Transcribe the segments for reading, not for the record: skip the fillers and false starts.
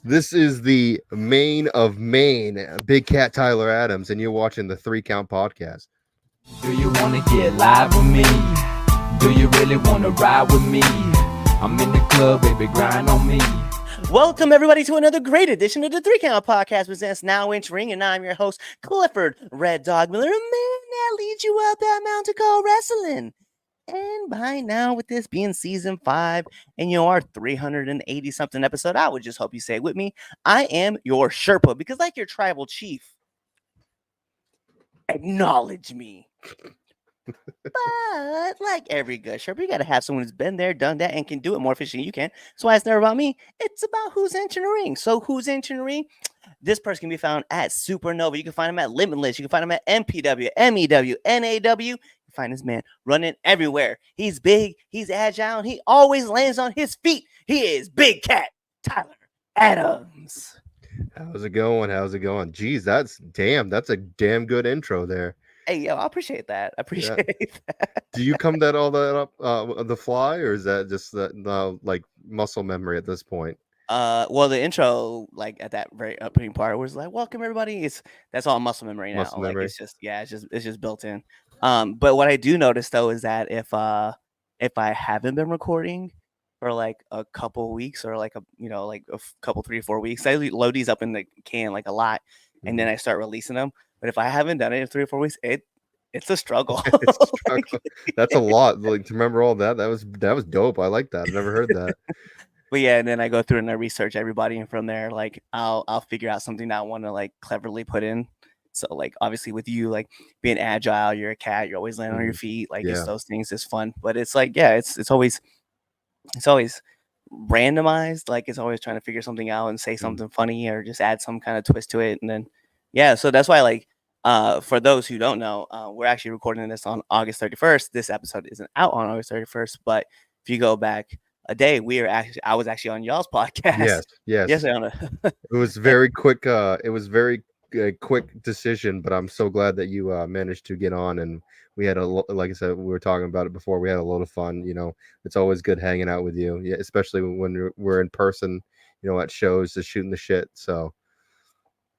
This is the main of Maine, Big Cat Tyler Addams, and you're watching the 3 Count Podcast. Do you wanna get live with me? Do you really wanna ride with me? I'm in the club, baby, grind on me. Welcome, everybody, to another great edition of the 3 Count Podcast presents Now Inch Ring, and I'm your host, Clifford Red Dog Miller, a man that leads you up that mountain called wrestling. And by now, with this being season 5 and our 380 something episode, I would just hope you say it with me. I am your Sherpa, because like your tribal chief, acknowledge me. But like every good Sherpa, you got to have someone who's been there, done that, and can do it more efficiently than you can. So it's never about me. It's about who's entering the ring. So who's entering the ring? This person can be found at Supernova. You can find him at Limitless. You can find him at MPW, MEW, NAW. You can find this man running everywhere. He's big. He's agile. And he always lands on his feet. He is Big Cat Tyler Addams. How's it going? Jeez, that's a damn good intro there. Hey, yo, I appreciate that. That. Do you come that all that up the fly, or is that just that like muscle memory at this point? Well, the intro, like at that very opening part, was like, "Welcome, everybody." That's all muscle memory now. Muscle memory. Like it's just built in. But what I do notice though is that if I haven't been recording for like a couple weeks or like a couple 3 or 4 weeks, I load these up in the can like a lot, and then I start releasing them. But if I haven't done it in 3 or 4 weeks, it's a struggle. It's a struggle. That's a lot. Like to remember all that. That was dope. I like that. I've never heard that. But yeah, and then I go through and I research everybody, and from there, like I'll figure out something that I want to like cleverly put in. So like obviously with you like being agile, you're a cat, you're always landing on your feet. Like it's those things is fun. But it's like, yeah, it's always randomized. Like it's always trying to figure something out and say something funny or just add some kind of twist to it. And then so that's why like for those who don't know, we're actually recording this on August 31st. This episode isn't out on August 31st, but if you go back a day, I was actually on y'all's podcast. Yes. It was very quick. It was very quick decision, but I'm so glad that you managed to get on, and we had like I said, we were talking about it before. We had a load of fun. It's always good hanging out with you, especially when we're in person. At shows, just shooting the shit. So.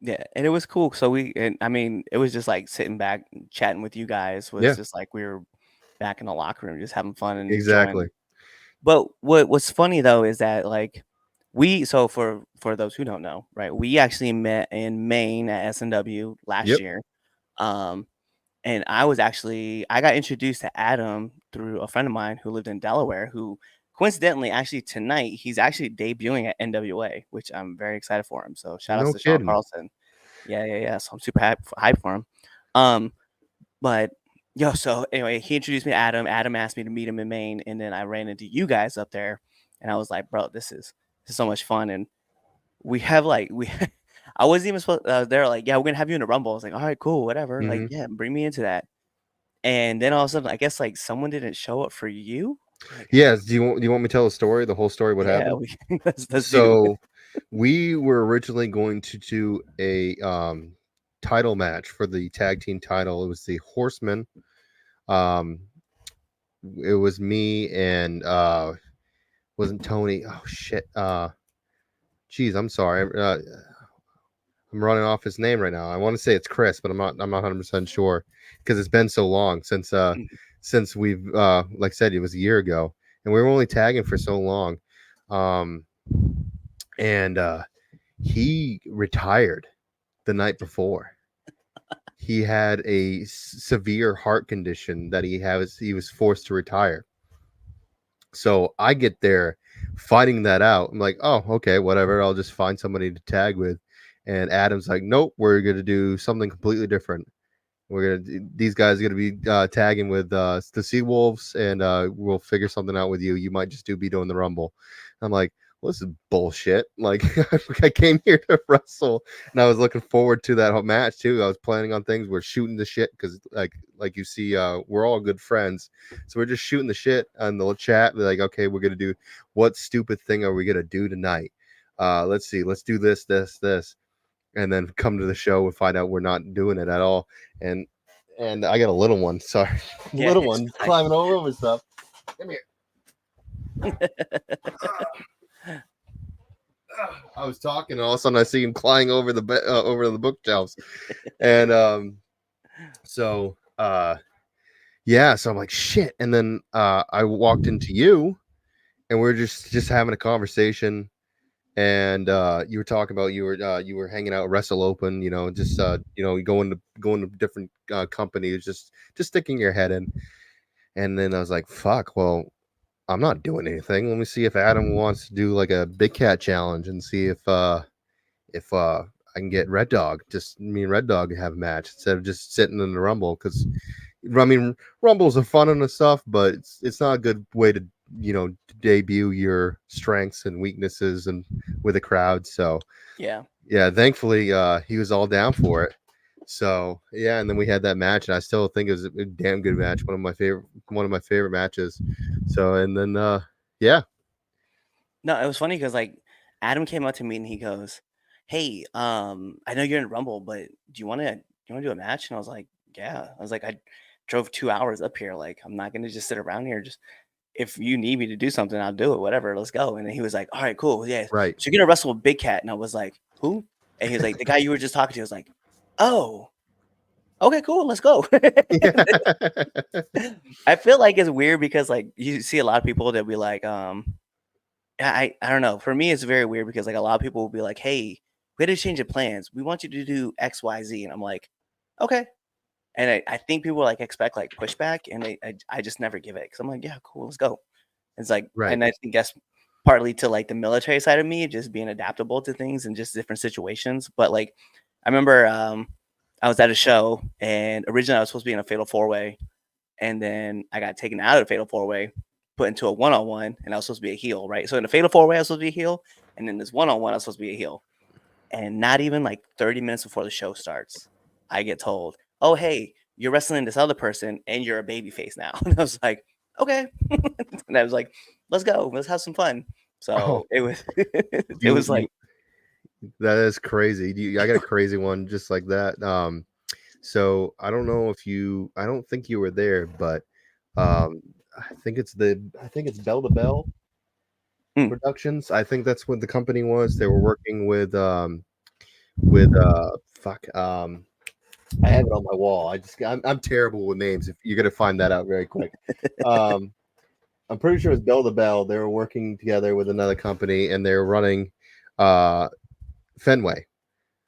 Yeah, and it was cool. So it was just like sitting back chatting with you guys was just like we were back in the locker room just having fun and exactly. Enjoying. But what's funny though is that like for those who don't know, right? We actually met in Maine at SNW last year. And I got introduced to Adam through a friend of mine who lived in Delaware, who coincidentally actually tonight he's actually debuting at NWA, which I'm very excited for him. So shout out to Sean Carlson. Yeah. So I'm super hyped for him. But so anyway, he introduced me to Adam. Adam asked me to meet him in Maine, and then I ran into you guys up there, and I was like, bro, this is so much fun. And we have I wasn't even supposed. They're like, yeah, we're gonna have you in a Rumble. I was like, all right, cool, whatever. Mm-hmm. Like, yeah, bring me into that. And then all of a sudden, I guess like someone didn't show up for you. Yes. Do you want me to tell the whole story? What happened? Let's we were originally going to do a title match for the tag team title. It was the Horsemen. It was me and wasn't Tony. Oh shit. Geez, I'm sorry. I'm running off his name right now. I want to say it's Chris, but I'm not 100% sure because it's been so long since we've like I said, it was a year ago, and we were only tagging for so long. And he retired the night before. He had a severe heart condition that he was forced to retire. So I get there fighting that out. I'm like, oh, okay, whatever. I'll just find somebody to tag with. And Adam's like, nope, we're going to do something completely different. These guys are going to be tagging with the Sea Wolves, and we'll figure something out with you. You might just be doing the Rumble. I'm like, well, this is bullshit. Like, I came here to wrestle, and I was looking forward to that whole match too. I was planning on things. We're shooting the shit because, like you see, we're all good friends, so we're just shooting the shit on the chat. We're like, okay, we're gonna do what stupid thing are we gonna do tonight? Let's see, let's do this, and then come to the show and find out we're not doing it at all. And I got a little one. Sorry, little one climbing all over stuff. Come here. I was talking, and all of a sudden I see him flying over over the bookshelves, and so yeah, so I'm like shit, and then I walked into you, and we're just having a conversation, and you were talking about you were hanging out at Wrestle Open, just going to different companies, just sticking your head in, and then I was like, fuck, well, I'm not doing anything. Let me see if Adam wants to do like a big cat challenge and see if I can get Red Dog, just me and Red Dog have a match instead of just sitting in the Rumble. Because I mean, Rumbles are fun and stuff, but it's not a good way to debut your strengths and weaknesses and with a crowd. So Yeah. thankfully he was all down for it. So yeah, and then we had that match, and I still think it was a damn good match, one of my favorite matches. So and then yeah. No, it was funny because like Adam came up to me and he goes, "Hey, I know you're in Rumble, but do you want to do a match?" And I was like, "Yeah." I was like, "I drove 2 hours up here. Like, I'm not gonna just sit around here. Just if you need me to do something, I'll do it. Whatever. Let's go." And then he was like, "All right, cool. Yeah. Right. So you're gonna wrestle with Big Cat?" And I was like, "Who?" And he was like, "The guy you were just talking to." I was like, "Oh, okay, cool. Let's go." Yeah. I feel like it's weird because like you see a lot of people that be like, I don't know. For me, it's very weird because like a lot of people will be like, "Hey, we had to change the plans. We want you to do X, Y, Z," and I'm like, "Okay." And I think people like expect like pushback, and I just never give it because I'm like, "Yeah, cool, let's go." It's like, Right. and I think that's partly to like the military side of me, just being adaptable to things and just different situations. But like, I remember I was at a show, and originally I was supposed to be in a fatal four way, and then I got taken out of the fatal four way, put into a one-on-one, and I was supposed to be a heel, right? So in the fatal four way, I was supposed to be a heel, and then this one-on-one, I was supposed to be a heel. And not even like 30 minutes before the show starts, I get told, "Oh, hey, you're wrestling this other person, and you're a baby face now." And I was like, "Okay." And I was like, "Let's go, let's have some fun." Oh, So it was, it you, was like, that is crazy. I got a crazy one just like that. So I don't know if I don't think you were there, but I think it's Bell to Bell mm, Productions. I think that's what the company was. They were working with fuck I have it on my wall. I'm terrible with names. If you're gonna find that out very quick. Um, I'm pretty sure it's Bell to Bell. They were working together with another company, and they were running uh Fenway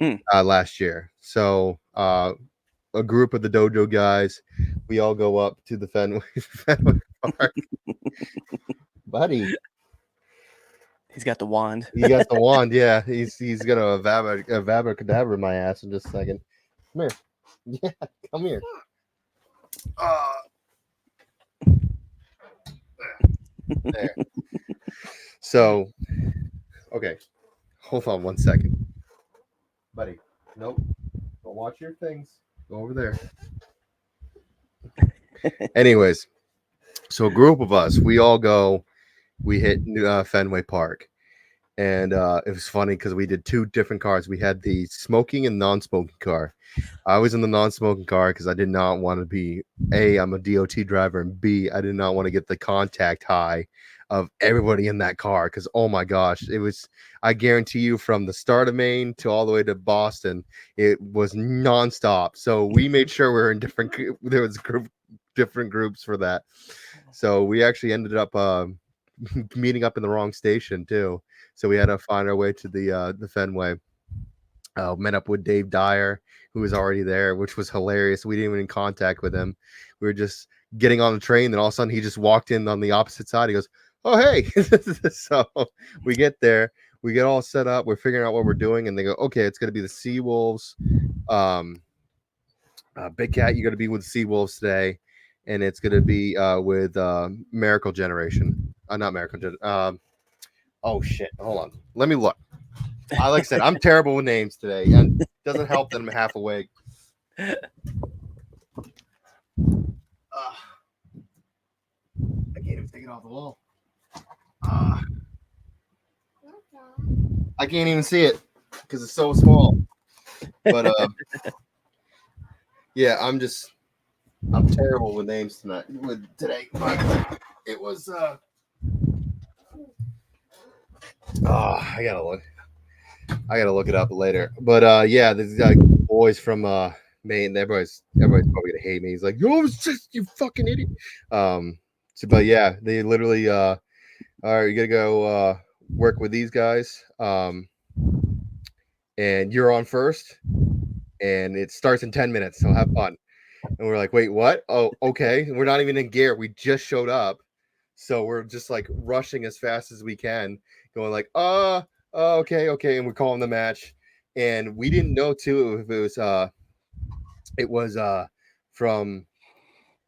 mm. last year. So a group of the dojo guys, we all go up to the Fenway, Fenway Park. Buddy, He's got the wand. he got the wand. Yeah, he's gonna abracadabra my ass in just a second. Come here. Yeah, come here. There. So, okay, hold on one second, buddy. Nope. Don't watch your things. Go over there. Anyways, so a group of us, we all go. We hit Fenway Park, and it was funny because we did two different cars. We had the smoking and non-smoking car. I was in the non-smoking car because I did not want to be I'm a DOT driver, and B, I did not want to get the contact high of everybody in that car because oh my gosh, it was, I guarantee you, from the start of Maine to all the way to Boston, it was nonstop. So we made sure we were in there was different groups for that. So we actually ended up meeting up in the wrong station too. So we had to find our way to the Fenway. Met up with Dave Dyer, who was already there, which was hilarious. We didn't even in contact with him. We were just getting on the train, and all of a sudden he just walked in on the opposite side. He goes, "Oh, hey." So we get there, we get all set up, we're figuring out what we're doing, and they go, "Okay, it's gonna be the Seawolves. Big Cat, you're gonna be with the Seawolves today, and it's gonna be with Miracle Generation. Not Miracle Gen. Oh shit, hold on. Let me look. Like I said, I'm terrible with names today, and it doesn't help that I'm half awake. I can't even take it off the wall. I can't even see it because it's so small. But yeah, I'm terrible with names today. But it was I gotta look. I gotta look it up later. But yeah, these boys from Maine. Everybody's probably gonna hate me. He's like, "Yo, it's just you fucking idiot." But yeah, they literally all right, you gotta go work with these guys. And you're on first, and it starts in 10 minutes. So have fun. And we're like, wait, what? Oh, okay. And we're not even in gear. We just showed up. So we're just like rushing as fast as we can, going like, okay, okay. And we're calling the match. And we didn't know too if it was from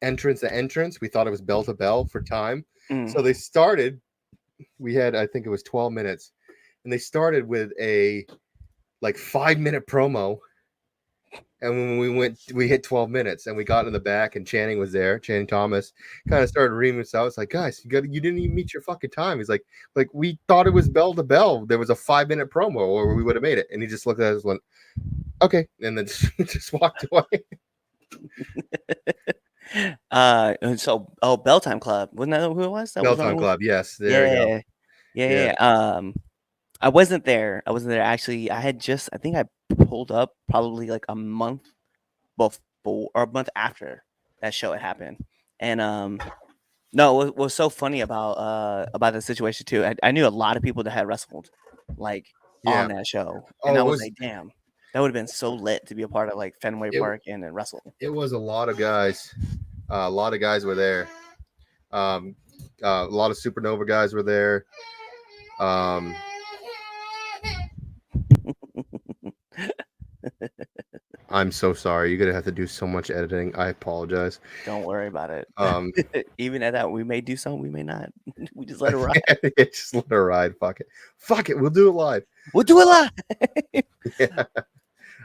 entrance to entrance. We thought it was bell to bell for time. So they started, we had, I think it was 12 minutes. And they started with a like 5-minute promo. And when we hit 12 minutes and we got in the back and Channing was there. Channing Thomas kind of started reading us out. It's like, guys, you didn't even meet your fucking time. He's like we thought it was bell to bell. There was a 5-minute promo or we would have made it. And he just looked at us and went, okay. And then just walked away. Bell Time Club. Wasn't that who it was? That Bell was Time Club. Yes. There yeah, you go. yeah. I wasn't there. Actually. I think I pulled up probably like a month before or a month after that show had happened. And no, what was so funny about the situation too, I knew a lot of people that had wrestled like on that show. And I was like, damn, that would have been so lit to be a part of like Fenway Park and wrestle. It was a lot of guys. A lot of guys were there. A lot of Supernova guys were there. I'm so sorry. You're gonna have to do so much editing. I apologize. Don't worry about it. Even at that, we may do something, we may not. We just let it ride. Just let it ride. Fuck it. We'll do it live. Yeah.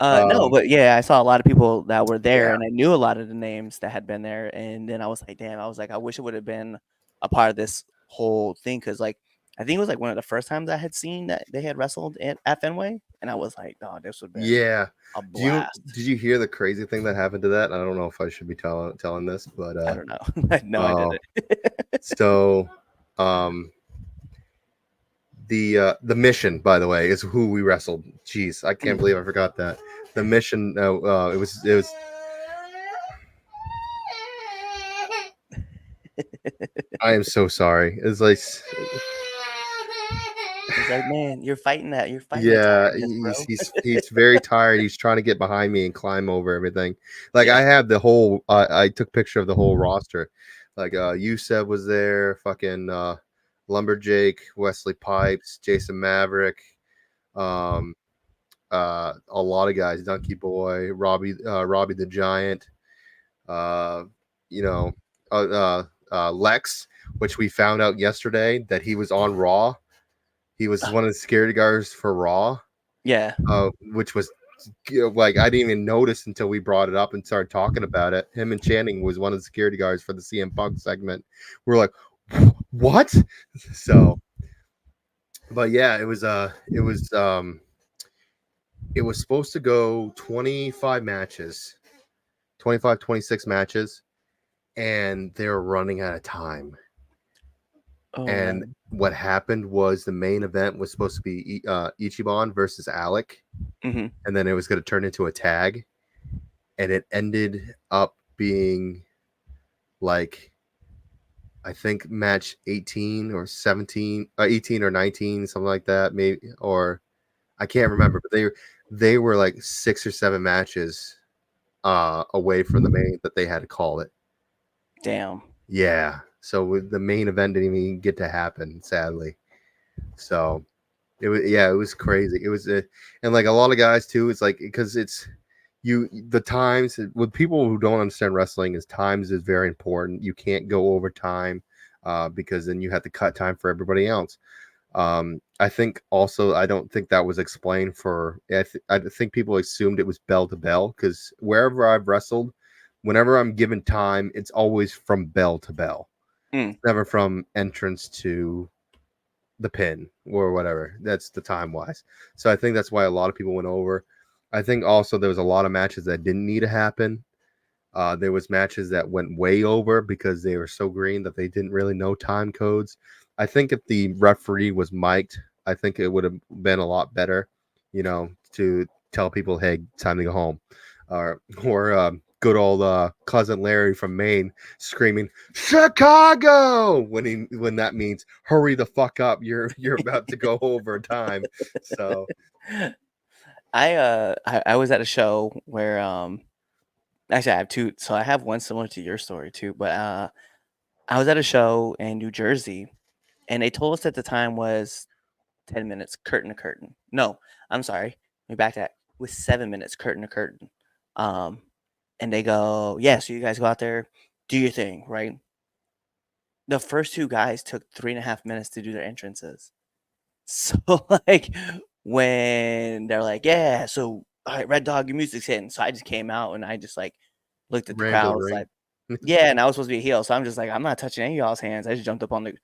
No, but yeah, I saw a lot of people that were there, Yeah. and I knew a lot of the names that had been there. And then I was like, damn, I wish it would have been a part of this whole thing because, like, I think it was like one of the first times I had seen that they had wrestled at Fenway, and I was like, oh, this would be a blast. Did you hear the crazy thing that happened to that? I don't know if I should be telling this, but I don't know. No, I didn't. So, the Mission, by the way, is who we wrestled. Jeez, I can't believe I forgot that. The Mission. It was. I am so sorry. It's like. He's like, man, you're fighting that. You're fighting. Yeah, that he's very tired. He's trying to get behind me and climb over everything. Like I have the whole. I took picture of the whole roster. Like Yusef was there. Fucking Lumberjake, Wesley Pipes, Jason Maverick. A lot of guys. Donkey Boy, Robbie the Giant. Lex, which we found out yesterday that he was on Raw. He was one of the security guards for Raw. Yeah. Which was like I didn't even notice until we brought it up and started talking about it. Him and Channing was one of the security guards for the CM Punk segment. We're like, what? So, but yeah, it was supposed to go 25 matches, 25, 26 matches, and they were running out of time. Oh, and man. What happened was the main event was supposed to be Ichiban versus Alec, and then it was going to turn into a tag, and it ended up being like I think match 18 or 17, 18 or 19, something like that, maybe, or I can't remember, but they were like 6 or 7 matches away from the main that they had to call it. Damn. Yeah. So the main event didn't even get to happen, sadly. So it was crazy. It was and like a lot of guys too. It's like because it's the times with people who don't understand wrestling is times is very important. You can't go over time because then you have to cut time for everybody else. I think also I don't think that was explained for. I think people assumed it was bell to bell because wherever I've wrestled, whenever I'm given time, it's always from bell to bell. Never from entrance to the pin or whatever. That's the time wise. So I think that's why a lot of people went over. I think also there was a lot of matches that didn't need to happen. There was matches that went way over because they were so green that they didn't really know time codes. I think if the referee was mic'd, I think it would have been a lot better. to tell people, hey, time to go home, or good old cousin Larry from Maine screaming Chicago when that means hurry the fuck up, you're about to go over time. So I was at a show where actually I have two, so I have one similar to your story too, but I was at a show in New Jersey, and they told us that the time was 10 minutes curtain to curtain. No, I'm sorry. Let me back that. It was 7 minutes curtain to curtain. Um, and they go, yeah, so you guys go out there, do your thing, right? The first two guys took 3.5 minutes to do their entrances. So like when they're like, yeah, so all right, Red Dog, your music's hitting. So I just came out and I just like looked at the ran to crowd. the I was ring. like, yeah, and I was supposed to be a heel. So I'm just like, I'm not touching any of y'all's hands. I just jumped up on the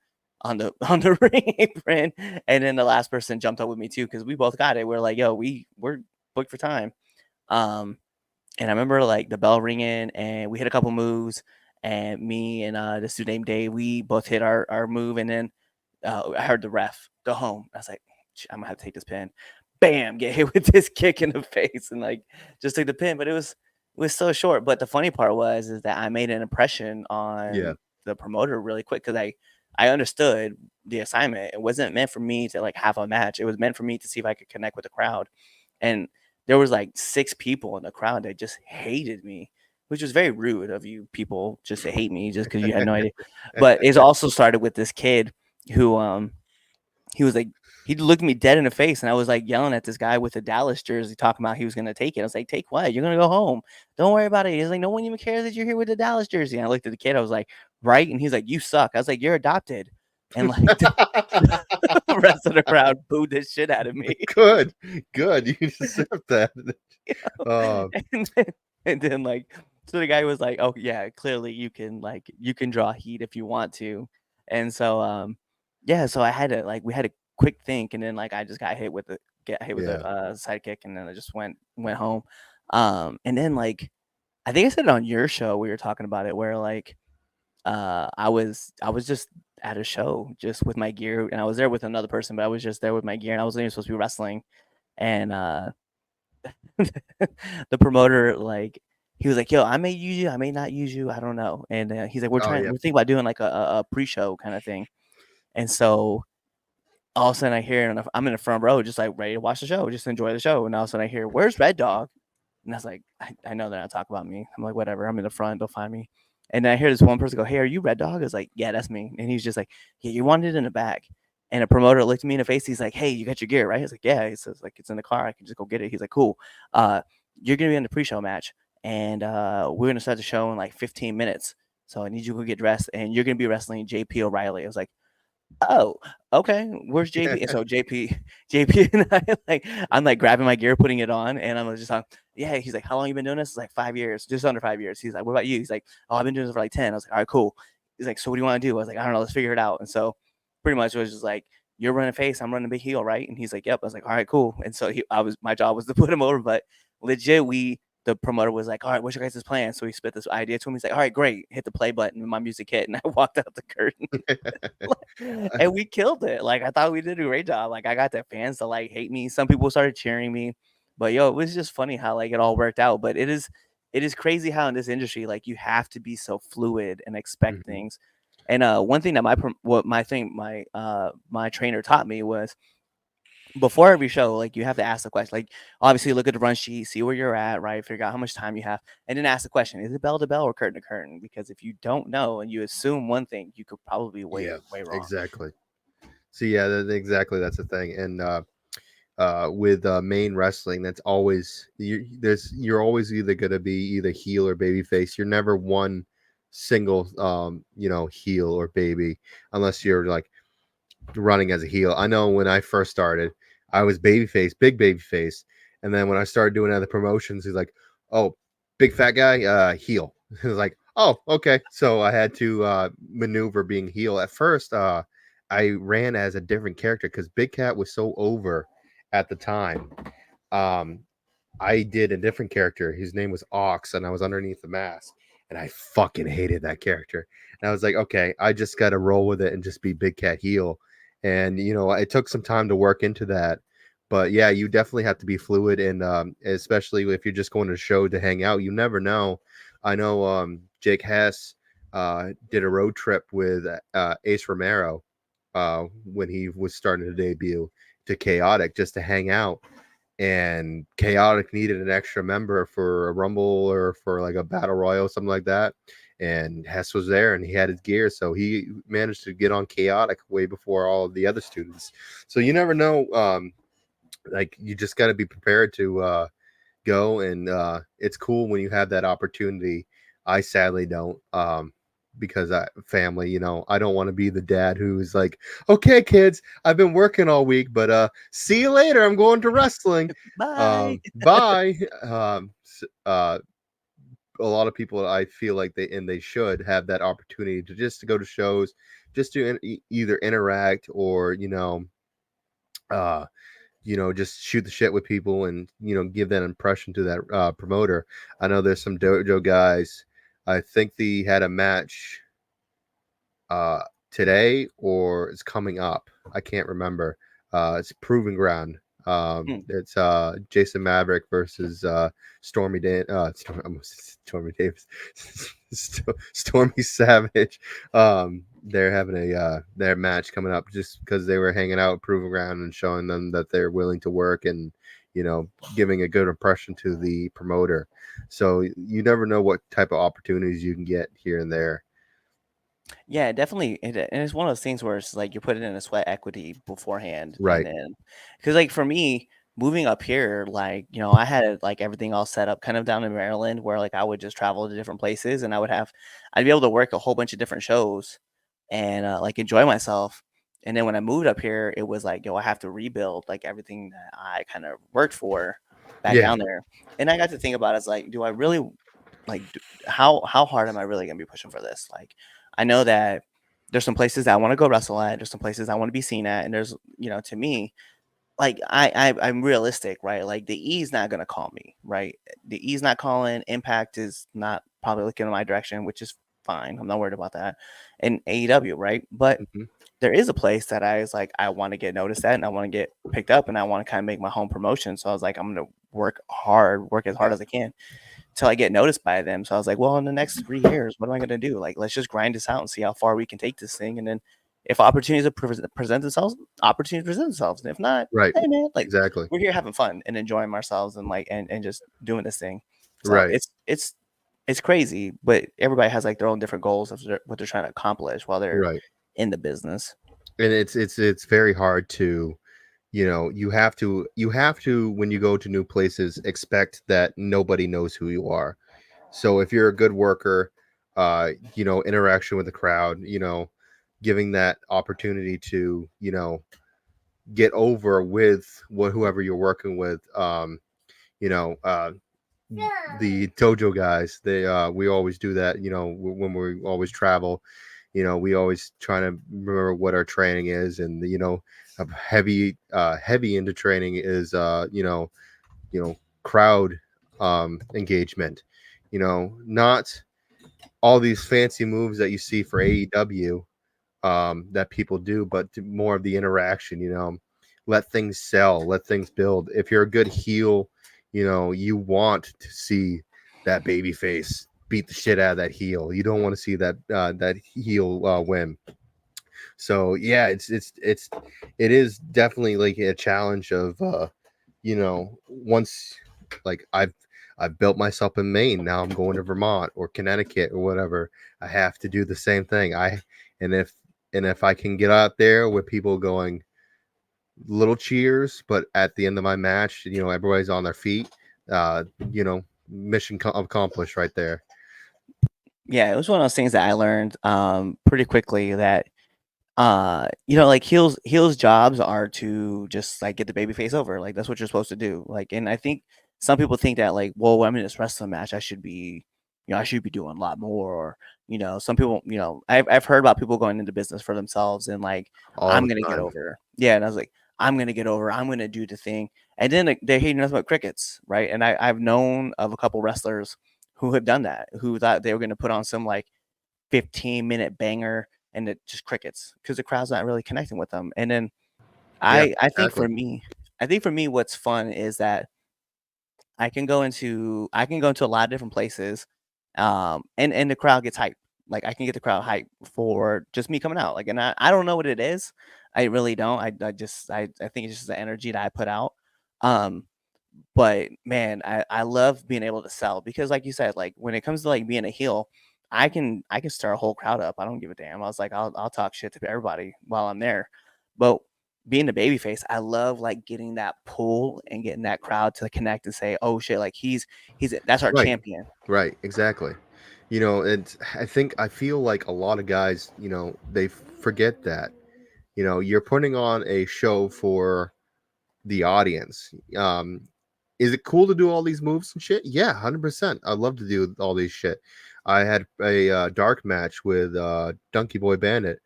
on the ring apron, and then the last person jumped up with me too because we both got it. We're like, yo, we're booked for time. Um, and I remember like the bell ringing, and we hit a couple moves, and me and this dude named Dave, we both hit our move, and then I heard the ref go home. I was like, I'm gonna have to take this pin. Bam, get hit with this kick in the face, and like just took the pin. But it was so short. But the funny part was is that I made an impression Yeah. on the promoter really quick because I understood the assignment. It wasn't meant for me to like have a match. It was meant for me to see if I could connect with the crowd. And there was like 6 people in the crowd that just hated me, which was very rude of you people just to hate me just because you had no idea. But it also started with this kid who he was like he looked me dead in the face, and I was like yelling at this guy with a Dallas jersey talking about he was gonna take it. I was like, take what? You're gonna go home. Don't worry about it. He's like, no one even cares that you're here with the Dallas jersey. And I looked at the kid, I was like, right? And he's like, you suck. I was like, you're adopted. And like the rest of the crowd booed the shit out of me. Good. You deserve that. Uh, and then, and then like so the guy was like, oh yeah, clearly you can draw heat if you want to. And so yeah, so I had to like we had a quick think, and then like I just got hit with Yeah. the sidekick, and then I just went home. And then like I think I said it on your show, we were talking about it, where like I was just at a show just with my gear, and I was there with another person, but I was just there with my gear, and I wasn't even supposed to be wrestling. And the promoter like he was like, yo, I may use you, I may not use you, I don't know. And he's like, Oh, yeah. we're thinking about doing like a pre-show kind of thing. And so all of a sudden I hear, and I'm in the front row just like ready to watch the show, just enjoy the show. And all of a sudden I hear, where's Red Dog? And I was like, I know they're not talking about me. I'm like, whatever, I'm in the front, they'll find me. And then I hear this one person go, hey, are you Red Dog? I was like, yeah, that's me. And he's just like, yeah, you wanted it in the back. And a promoter looked at me in the face. He's like, hey, you got your gear, right? I was like, yeah. He says, like, it's in the car. I can just go get it. He's like, cool. You're going to be in the pre-show match. And we're going to start the show in like 15 minutes. So I need you to go get dressed. And you're going to be wrestling JP O'Reilly. I was like, oh, okay. Where's JP? And so JP and I'm like grabbing my gear, putting it on, and I'm just like, yeah. He's like, how long you been doing this? It's like 5 years, just under 5 years. He's like, what about you? He's like, oh, I've been doing this for like 10. I was like, all right, cool. He's like, so what do you want to do? I was like, I don't know, let's figure it out. And so pretty much it was just like, you're running face, I'm running big heel, right? And he's like, yep. I was like, all right, cool. And so my job was to put him over, but legit, the promoter was like, all right, what's your guys' plan? So he spit this idea to him. He's like, all right, great. Hit the play button, and my music hit, and I walked out the curtain. And we killed it. Like I thought we did a great job. Like I got the fans to like hate me. Some people started cheering me. But yo, it was just funny how like it all worked out. But it is crazy how in this industry, like you have to be so fluid and expect Mhm. things. And one thing that my trainer taught me was before every show, like you have to ask the question. Like obviously look at the run sheet, see where you're at, right? Figure out how much time you have, and then ask the question: is it bell to bell or curtain to curtain? Because if you don't know and you assume one thing, you could probably be way Yeah, wrong. exactly. So yeah, exactly, that's the thing. And with main wrestling, that's always you're always either gonna be either heel or baby face. You're never one single heel or baby unless you're like running as a heel. I know when I first started, I was babyface, big babyface, and then when I started doing other promotions, he's like, "Oh, big fat guy, heel." He was like, "Oh, okay." So I had to maneuver being heel. At first, I ran as a different character because Big Cat was so over at the time. Um, I did a different character. His name was Ox, and I was underneath the mask, and I fucking hated that character. And I was like, okay, I just got to roll with it and just be Big Cat heel. And it took some time to work into that, But yeah, you definitely have to be fluid, and especially if you're just going to a show to hang out, you never know. I know Jake Hess did a road trip with Ace Romero when he was starting to debut to Chaotic just to hang out, and Chaotic needed an extra member for a Rumble or for like a Battle Royal, something like that. And Hess was there and he had his gear, so he managed to get on Chaotic way before all of the other students. So you never know. Like you just got to be prepared to go, and it's cool when you have that opportunity. I sadly don't. Because I family, I don't want to be the dad who's like, okay, kids, I've been working all week, but see you later. I'm going to wrestling. Bye. Bye. A lot of people, I feel like they should have that opportunity to just to go to shows, just to either interact or uh, just shoot the shit with people and give that impression to that promoter. I know there's some dojo guys. I think they had a match uh today or it's coming up. I can't remember. It's Proving Ground. It's Jason Maverick versus Stormy Davis. Stormy Savage. They're having their match coming up just because they were hanging out Proving Ground and showing them that they're willing to work and giving a good impression to the promoter. So you never know what type of opportunities you can get here and there. Yeah, definitely. And it's one of those things where it's like you're putting in a sweat equity beforehand. And Right. then, because like for me, moving up here, like, I had like everything all set up kind of down in Maryland where like I would just travel to different places and I'd be able to work a whole bunch of different shows and like enjoy myself. And then when I moved up here, it was like, I have to rebuild like everything that I kind of worked for back Yeah. down there. And I got to think about it as like, do I really like how hard am I really gonna be pushing for this? Like, I know that there's some places that I want to go wrestle at. There's some places I want to be seen at, and there's to me, like I'm realistic, right? Like the E's not gonna call me, right? The E's not calling. Impact is not probably looking in my direction, which is fine. I'm not worried about that. And AEW, right? But Mhm. there is a place that I was like, I want to get noticed at, and I want to get picked up, and I want to kind of make my home promotion. So I was like, I'm gonna work as hard as I can till I get noticed by them. So I was like, well, in the next 3 years, what am I going to do? Like, let's just grind this out and see how far we can take this thing. And then if opportunities present themselves, opportunities present themselves. And if not, Right. hey man, like Exactly. we're here having fun and enjoying ourselves and like, and just doing this thing. So Right. it's crazy, but everybody has like their own different goals of what they're trying to accomplish while they're Right. in the business. And it's very hard to you have to when you go to new places expect that nobody knows who you are. So if you're a good worker, interaction with the crowd, giving that opportunity to get over with whoever you're working with, you know uh the dojo guys, we always do that, when we always travel. We always try to remember what our training is, and heavy into training is crowd engagement. Not all these fancy moves that you see for AEW that people do, but more of the interaction. Let things sell, let things build. If you're a good heel, you want to see that baby face beat the shit out of that heel. You don't want to see that heel win. So yeah, it is definitely like a challenge of once, like I've built myself in Maine, now I'm going to Vermont or Connecticut or whatever. I have to do the same thing. And if I can get out there with people going little cheers, but at the end of my match, everybody's on their feet, uh, mission accomplished right there. Yeah, it was one of those things that I learned pretty quickly that like heels jobs are to just like get the baby face over. Like that's what you're supposed to do. Like, and I think some people think that like, well, I'm in this wrestling match, I should be doing a lot more. Or, some people, I've heard about people going into business for themselves and like, All I'm the gonna get time. over. Yeah, and I was like, I'm gonna get over. I'm gonna do the thing. And then like, they're hearing nothing but crickets, right? And I've known of a couple wrestlers who have done that, who thought they were gonna put on some like 15-minute banger and it just crickets because the crowd's not really connecting with them. And then Yeah, I think exactly. for me, I think for me, what's fun is that I can go into a lot of different places, and the crowd gets hyped. Like I can get the crowd hyped for just me coming out. Like, and I don't know what it is. I really don't. I think it's just the energy that I put out. Um, but man, I love being able to sell because like you said, like when it comes to like being a heel, I can stir a whole crowd up. I don't give a damn. I was like, I'll talk shit to everybody while I'm there. But being the baby face, I love like getting that pull and getting that crowd to connect and say, oh shit, like he's that's our Right. champion. Right. Exactly. And I feel like a lot of guys, they forget that. You're putting on a show for the audience. Is it cool to do all these moves and shit? Yeah, 100%. I'd love to do all these shit. I had a dark match with Donkey Boy Bandit,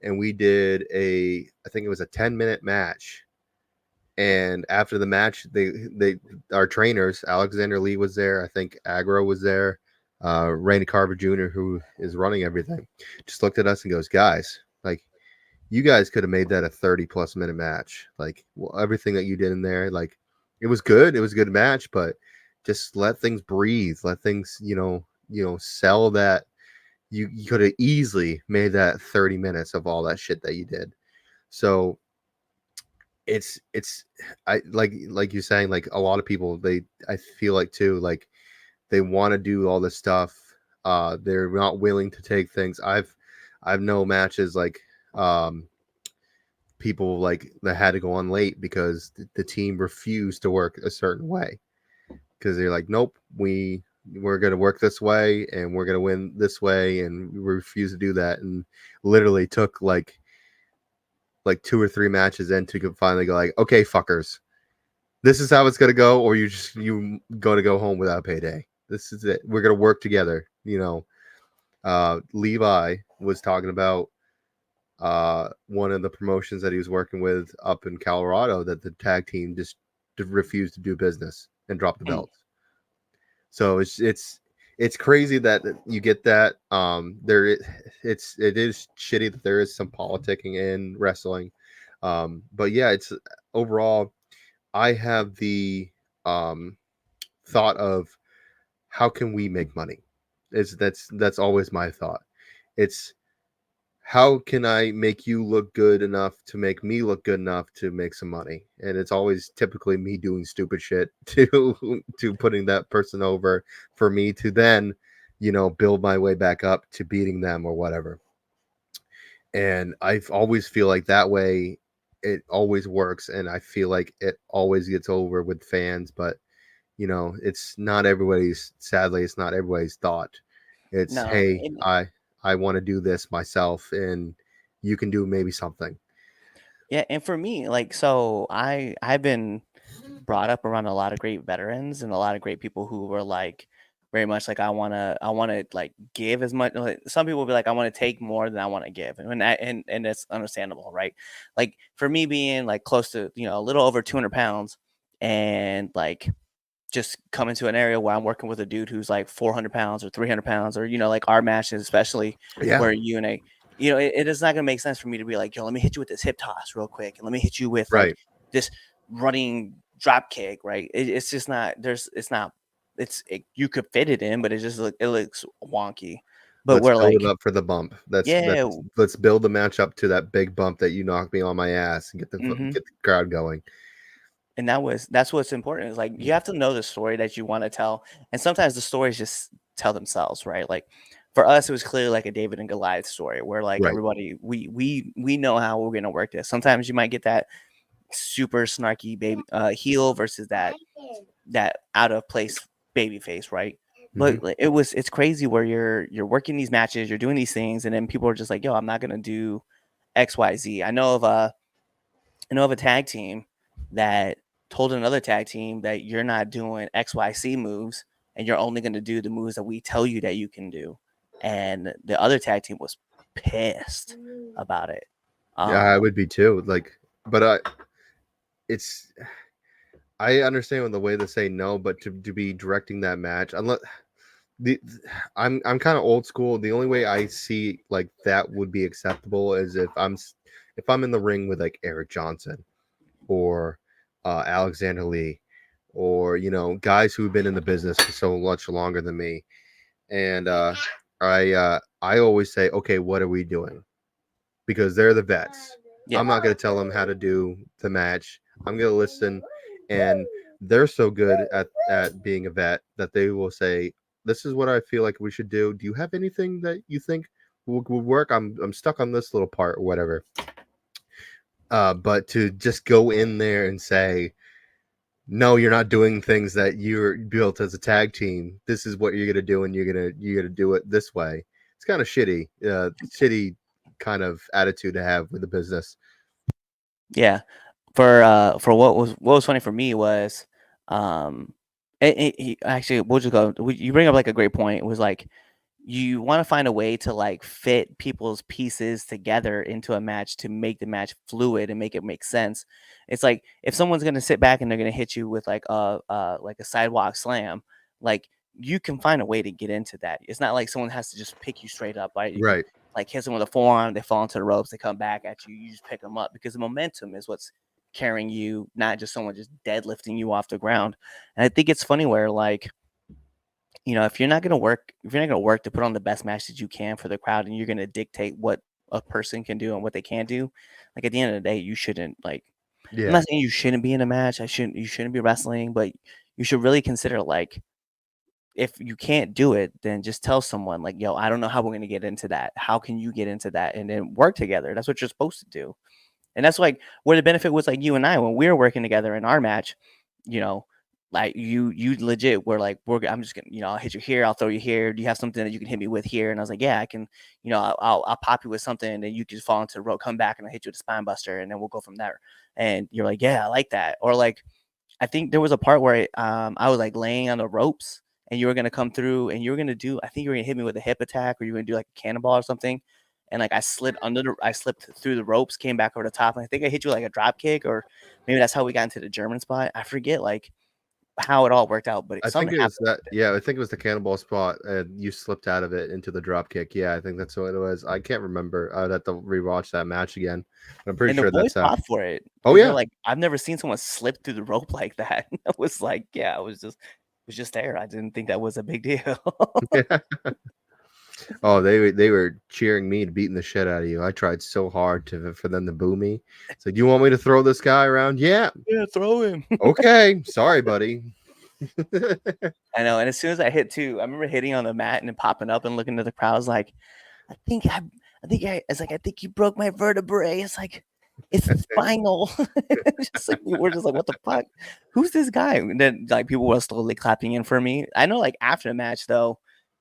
and we did I think it was a 10-minute match. And after the match, they our trainers, Alexander Lee was there. I think Agro was there. Randy Carver Jr., who is running everything, just looked at us and goes, "Guys, like, you guys could have made that a 30+ minute match. Like, well, everything that you did in there, like, it was good. It was a good match, but just let things breathe. Let things, sell that. You could have easily made that 30 minutes of all that shit that you did. So it's I like you saying, like, a lot of people, I feel like too, like, they want to do all this stuff. They're not willing to take things. I've no matches like people like that had to go on late because the team refused to work a certain way, because they're like, nope, we're going to work this way and we're going to win this way, and we refuse to do that, and literally took like 2 or 3 matches in to finally go like, okay, fuckers, this is how it's going to go, or you going to go home without payday. This is it. We're going to work together. Levi was talking about one of the promotions that he was working with up in Colorado, that the tag team just refused to do business and drop the Mm. belts. So it's crazy that you get that. It is shitty that there is some politicking in wrestling. But yeah, it's overall, I have the um thought of, how can we make money? That's always my thought. It's, how can I make you look good enough to make me look good enough to make some money? And it's always typically me doing stupid shit to putting that person over, for me to then, build my way back up to beating them or whatever. And I always feel like that way it always works, and I feel like it always gets over with fans. But it's not everybody's, sadly, it's not everybody's thought. It's, No, hey, I want to do this myself, and you can do maybe something. yeah, and for me, like, so I've been brought up around a lot of great veterans and a lot of great people who were like very much like I want to like give as much. Like, some people will be like I want to take more than I want to give, and it's understandable, right? Like for me being like close to a little over 200 pounds and like just come into an area where I'm working with a dude who's like 400 pounds or 300 pounds, or like our matches, especially Yeah, where it is not gonna make sense for me to be like, yo, let me hit you with this hip toss real quick, and let me hit you with like right. this running drop kick, right? It's just not you could fit it in, but it looks wonky. But Let's we're build it like, up for the bump. yeah, Let's build the match up to that big bump that you knocked me on my ass, and hmm get the crowd going. and that's what's important. Is like you have to know the story that you want to tell, and sometimes the stories just tell themselves, right? Like for us, it was clearly like a David and Goliath story, where like Right. everybody we know how we're gonna work this. Sometimes you might get that super snarky baby heel versus that out of place baby face, right? Hmm. But like, it's crazy where you're working these matches, you're doing these things, and then people are just like, yo, I'm not gonna do XYZ. I know of a tag team that told another tag team that you're not doing XYC moves and you're only going to do the moves that we tell you that you can do. And the other tag team was pissed about it. Yeah, I Um, would be too. Like, but it's I understand the way to say no, but to be directing that match, unless the I'm kind of old school. The only way I see like that would be acceptable is if I'm in the ring with like Eric Johnson, or Alexander Lee, or guys who've been in the business for so much longer than me. And I always say, okay, what are we doing? Because they're the vets. Yeah. I'm not going to tell them how to do the match. I'm going to listen, and they're so good at being a vet that they will say, "This is what I feel like we should do. Do you have anything that you think would work? I'm stuck on this little part or whatever." But to just go in there and say, "No, you're not doing things that you're built as a tag team. This is what you're gonna do, and you're gonna do it this way." It's kind of shitty kind of attitude to have with the business. Yeah. For what was funny for me was, actually, we'll just go. You bring up like a great point. It was like you want to find a way to like fit people's pieces together into a match to make the match fluid and make it make sense. It's like if someone's gonna sit back and they're gonna hit you with like a sidewalk slam, like you can find a way to get into that. It's not like someone has to just pick you straight up, right? You can Right. like hit someone with a forearm, they fall into the ropes, they come back at you, you just pick them up because the momentum is what's carrying you, not just someone just deadlifting you off the ground. And I think it's funny where like if you're not gonna work to put on the best match that you can for the crowd, and you're gonna dictate what a person can do and what they can't do, like at the end of the day, you shouldn't like. I'm Yeah. not saying you shouldn't be in a match. You shouldn't be wrestling, but you should really consider like if you can't do it, then just tell someone like, "Yo, I don't know how we're gonna get into that. How can you get into that?" And then work together. That's what you're supposed to do. And that's like where the benefit was like you and I when we were working together in our match, you know, like you legit were like, I'm just gonna, I'll hit you here, I'll throw you here. Do you have something that you can hit me with here? And I was like, yeah, I can, I'll pop you with something and then you can just fall into the rope, come back and I'll hit you with a spine buster and then we'll go from there. And you're like, yeah, I like that. Or like I think there was a part where I was like laying on the ropes and you were gonna come through and you were gonna do, I think you were gonna hit me with a hip attack or you were gonna do like a cannonball or something. And like I slipped through the ropes, came back over the top, and I think I hit you like a drop kick, or maybe that's how we got into the German spot. I forget like how it all worked out, but I think something it was happened. that. Yeah, I think it was the cannonball spot, and you slipped out of it into the drop kick. Yeah, I think that's what it was. I can't remember. I'd have to rewatch that match again. I'm pretty And the sure boys that's how. fought for it Oh because they're yeah. like, I've never seen someone slip through the rope like that. I was like, yeah, it was just there. I didn't think that was a big deal. Yeah. Oh, they were cheering me and beating the shit out of you. I tried so hard for them to boo me. It's like, do you want me to throw this guy around? Yeah. Yeah, throw him. Okay. Sorry, buddy. I know. And as soon as I hit two, I remember hitting on the mat and then popping up and looking to the crowd. I was like, I think you broke my vertebrae. It's like, it's spinal. Just like we're just like, what the fuck? Who's this guy? And then like people were slowly clapping in for me. I know, like after the match though,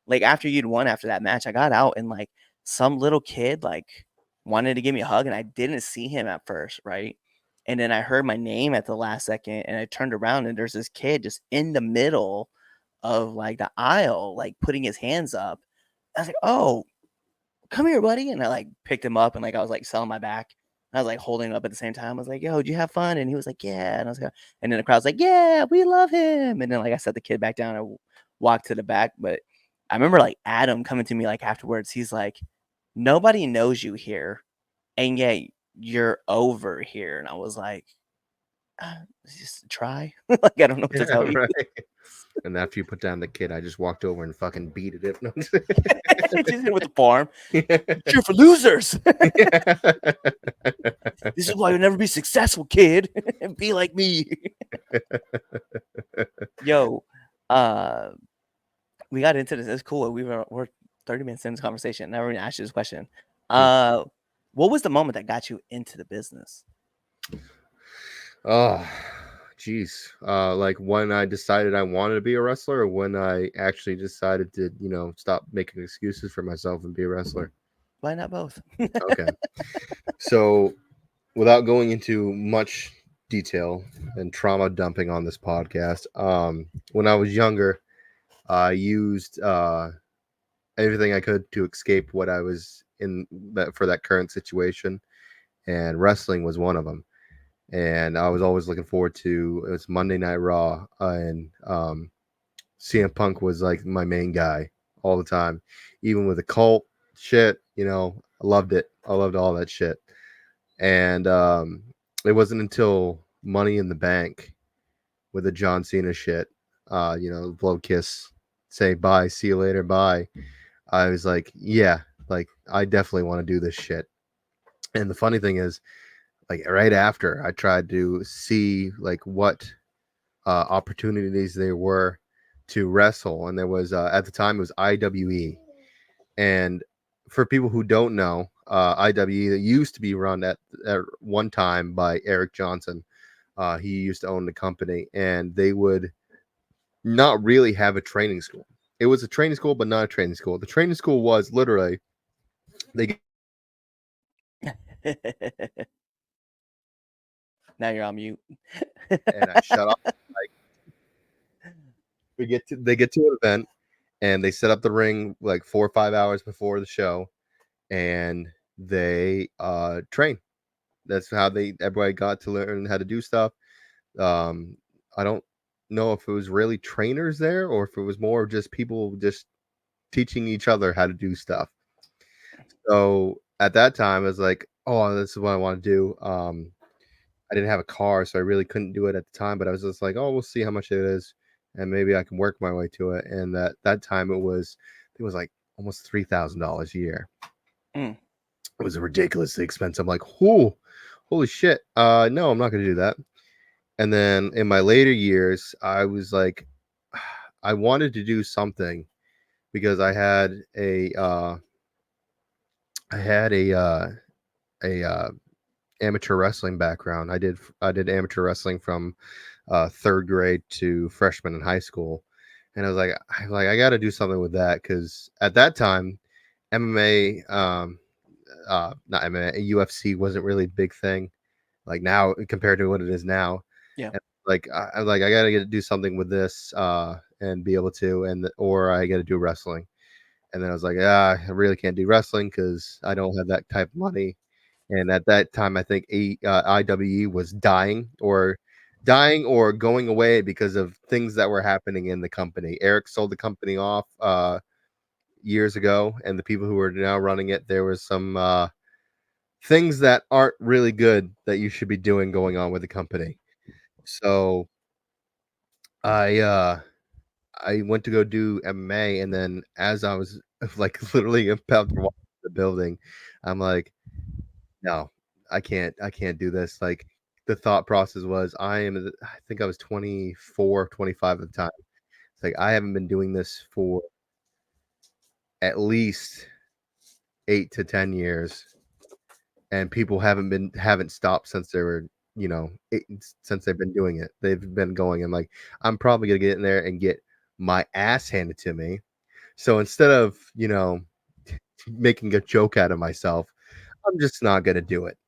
like after you'd won after that match, I got out and like some little kid like wanted to give me a hug, and I didn't see him at first, right? And then I heard my name at the last second, and I turned around, and there's this kid just in the middle of like the aisle, like putting his hands up. I was like, "Oh, come here, buddy!" And I like picked him up, and like I was like selling my back. And I was like holding him up at the same time. I was like, "Yo, did you have fun?" And he was like, "Yeah." And I was like, and then the crowd's like, "Yeah, we love him." And then like I set the kid back down and walked to the back. But I remember like Adam coming to me like afterwards. He's like, "Nobody knows you here, and yet you're over here." And I was like, just try. Like I don't know what to tell Yeah, you. right. And after you put down the kid, I just walked over and fucking beat it. Just hit it with the farm. Yeah. Cheer for losers. Yeah. This is why you'll never be successful, kid. Be like me. Yo, we got into this. It's cool. We're 30 minutes in this conversation. Never even asked you this question. What was the moment that got you into the business? Oh, geez. Like when I decided I wanted to be a wrestler, or when I actually decided to, stop making excuses for myself and be a wrestler. Why not both? Okay. So, without going into much detail and trauma dumping on this podcast, when I was younger, I used everything I could to escape what I was in for that current situation, and wrestling was one of them. And I was always looking forward to it was Monday Night Raw, and CM Punk was like my main guy all the time, even with the cult shit. I loved it. I loved all that shit. And it wasn't until Money in the Bank with the John Cena shit. Blow kiss, say bye, see you later, bye. I was like, yeah, like I definitely want to do this shit. And the funny thing is, like right after I tried to see like what opportunities there were to wrestle, and there was at the time it was IWE, and for people who don't know, IWE that used to be run at one time by Eric Johnson. He used to own the company, and they would not really have a training school. It was a training school, but not a training school. The training school was literally they. Now you're on mute. And I shut off. They get to an event, and they set up the ring like 4 or 5 hours before the show, and they train. That's how everybody got to learn how to do stuff. I don't know if it was really trainers there or if it was more just people just teaching each other how to do stuff. So at that time, I was like, "Oh, this is what I want to do." I didn't have a car, so I really couldn't do it at the time. But I was just like, "Oh, we'll see how much it is, and maybe I can work my way to it." And that time it was like almost $3,000 a year. Mm. It was ridiculously expensive. I'm like, "Whoo, holy shit!" No, I'm not going to do that. And then in my later years, I was like, I wanted to do something because I had a amateur wrestling background. I did amateur wrestling from third grade to freshman in high school, and I was like, I got to do something with that because at that time, MMA, not MMA, UFC wasn't really a big thing like now compared to what it is now. Yeah. And I was like, I got to do something with this and be able to, or I got to do wrestling. And then I was like, I really can't do wrestling because I don't have that type of money. And at that time, I think IWE was dying or going away because of things that were happening in the company. Eric sold the company off years ago, and the people who are now running it, there was some things that aren't really good that you should be doing going on with the company. So I went to go do MMA, and then as I was like literally about to walk the building, I'm like, no, I can't do this. Like the thought process was I think I was 24, 25 at the time. It's like I haven't been doing this for at least 8 to 10 years, and people haven't stopped since they were, since they've been doing it. They've been going, and like I'm probably gonna get in there and get my ass handed to me. So instead of, making a joke out of myself, I'm just not gonna do it.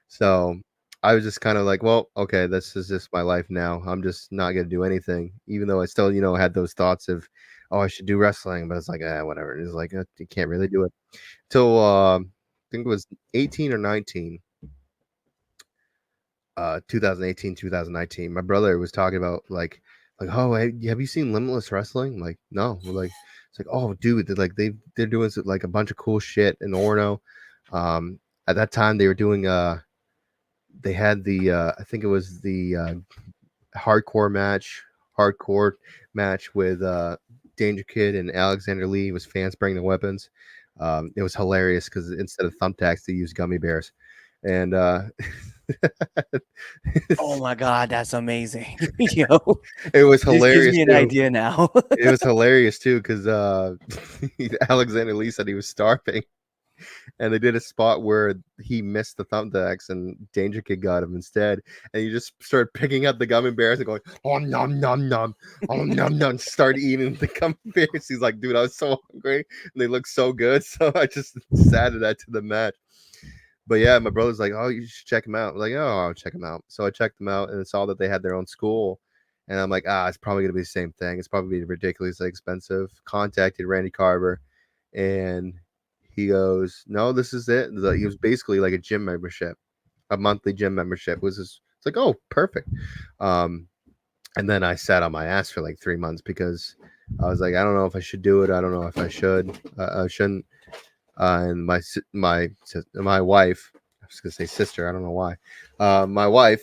So I was just kind of like, well, okay, this is just my life now. I'm just not gonna do anything, even though I still, had those thoughts of, oh, I should do wrestling, but it's like, whatever. It's like you can't really do it till I think it was 18 or 19. 2018, 2019. My brother was talking about oh, hey, have you seen Limitless Wrestling? I'm like, no. We're like, it's like, oh, dude, they're doing like a bunch of cool shit in Orno. At that time they were doing they had the I think it was the hardcore match with Danger Kid and Alexander Lee. It was fans bringing the weapons. It was hilarious because instead of thumbtacks they used gummy bears, and Oh my god, that's amazing. Yo, it was this gives hilarious me an too. idea now. It was hilarious too because Alexander Lee said he was starving, and they did a spot where he missed the thumbtacks and Danger Kid got him instead, and he just started picking up the gummy bears and going, oh nom nom nom, oh nom nom, start eating the gummy bears. He's like, dude, I was so hungry and they look so good, so I just added that to the match. But yeah, my brother's like, oh, you should check him out. I'm like, oh, I'll check him out. So I checked them out and saw that they had their own school. And I'm like, it's probably going to be the same thing. It's probably ridiculously expensive. Contacted Randy Carver, and he goes, no, this is it. He was basically like a gym membership, a monthly gym membership. It's like, oh, perfect. And then I sat on my ass for like 3 months because I was like, I don't know if I should do it. I don't know if I should. I shouldn't. And my wife, I was gonna say sister, I don't know why. My wife,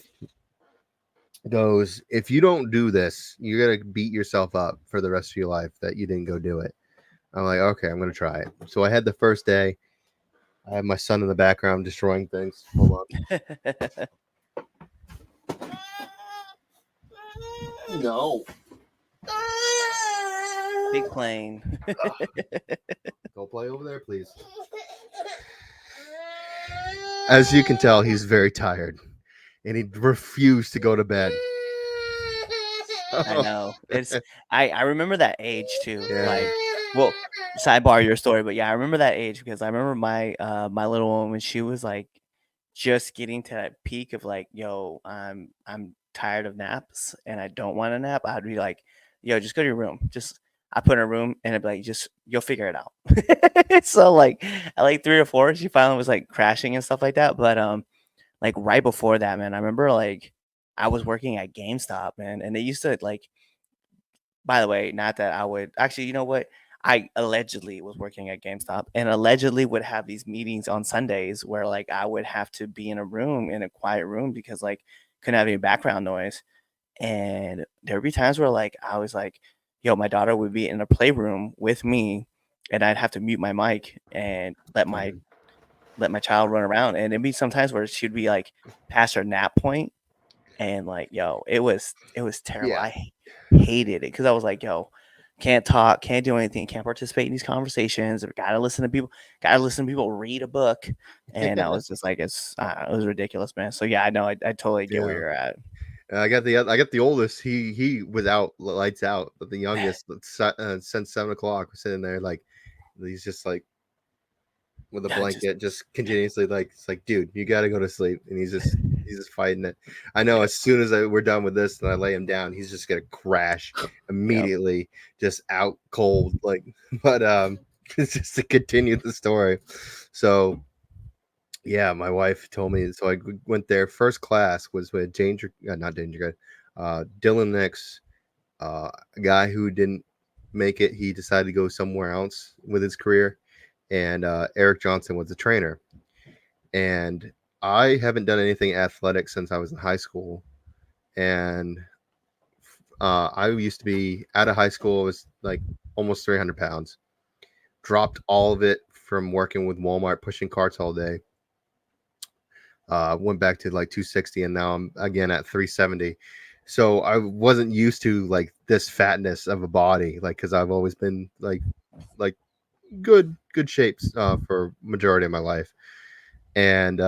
goes, if you don't do this, you're gonna beat yourself up for the rest of your life that you didn't go do it. I'm like, okay, I'm gonna try it. So I had the first day. I have my son in the background destroying things. Hold on. No. Big plane. Go play over there, please. As you can tell, he's very tired, and he refused to go to bed. I know. I remember that age too. Yeah. Like, well, sidebar your story, but yeah, I remember that age because I remember my little one when she was like just getting to that peak of like, yo, I'm tired of naps and I don't want a nap. I'd be like, yo, just go to your room. Just I put in her room and I'd be like, just you'll figure it out. So like at like 3 or 4, she finally was like crashing and stuff like that. But like right before that, man, I remember like I was working at GameStop, man, and they used to like. By the way, not that I would actually. You know what? I allegedly was working at GameStop, and allegedly would have these meetings on Sundays where like I would have to be in a room in a quiet room because like couldn't have any background noise. And there would be times where like I was like, "Yo," my daughter would be in a playroom with me, and I'd have to mute my mic and let my child run around. And it'd be sometimes where she'd be like past her nap point, and like, yo, it was terrible. Yeah. I hated it because I was like, yo, can't talk, can't do anything, can't participate in these conversations. Gotta listen to people, gotta listen to people read a book. And I was just like, it was ridiculous, man. So yeah, I know, I totally get where Yeah. you're at. I got the oldest. He was out, lights out. But the youngest, since 7 o'clock, was sitting there like he's just like with a Yeah, just blanket, just continuously like it's like, dude, you got to go to sleep, and he's just fighting it. I know as soon as we're done with this and I lay him down, he's just gonna crash yep. immediately, just out cold. Like, but it's just to continue the story. So yeah, my wife told me. So I went there. First class was with not Danger Good, Dylan Nix, a guy who didn't make it. He decided to go somewhere else with his career, and Eric Johnson was the trainer. And I haven't done anything athletic since I was in high school, and I used to be out of high school. I was like almost 300 pounds. Dropped all of it from working with Walmart, pushing carts all day. Went back to like 260, and now I'm again at 370. So I wasn't used to like this fatness of a body, like because I've always been like good shapes for majority of my life. And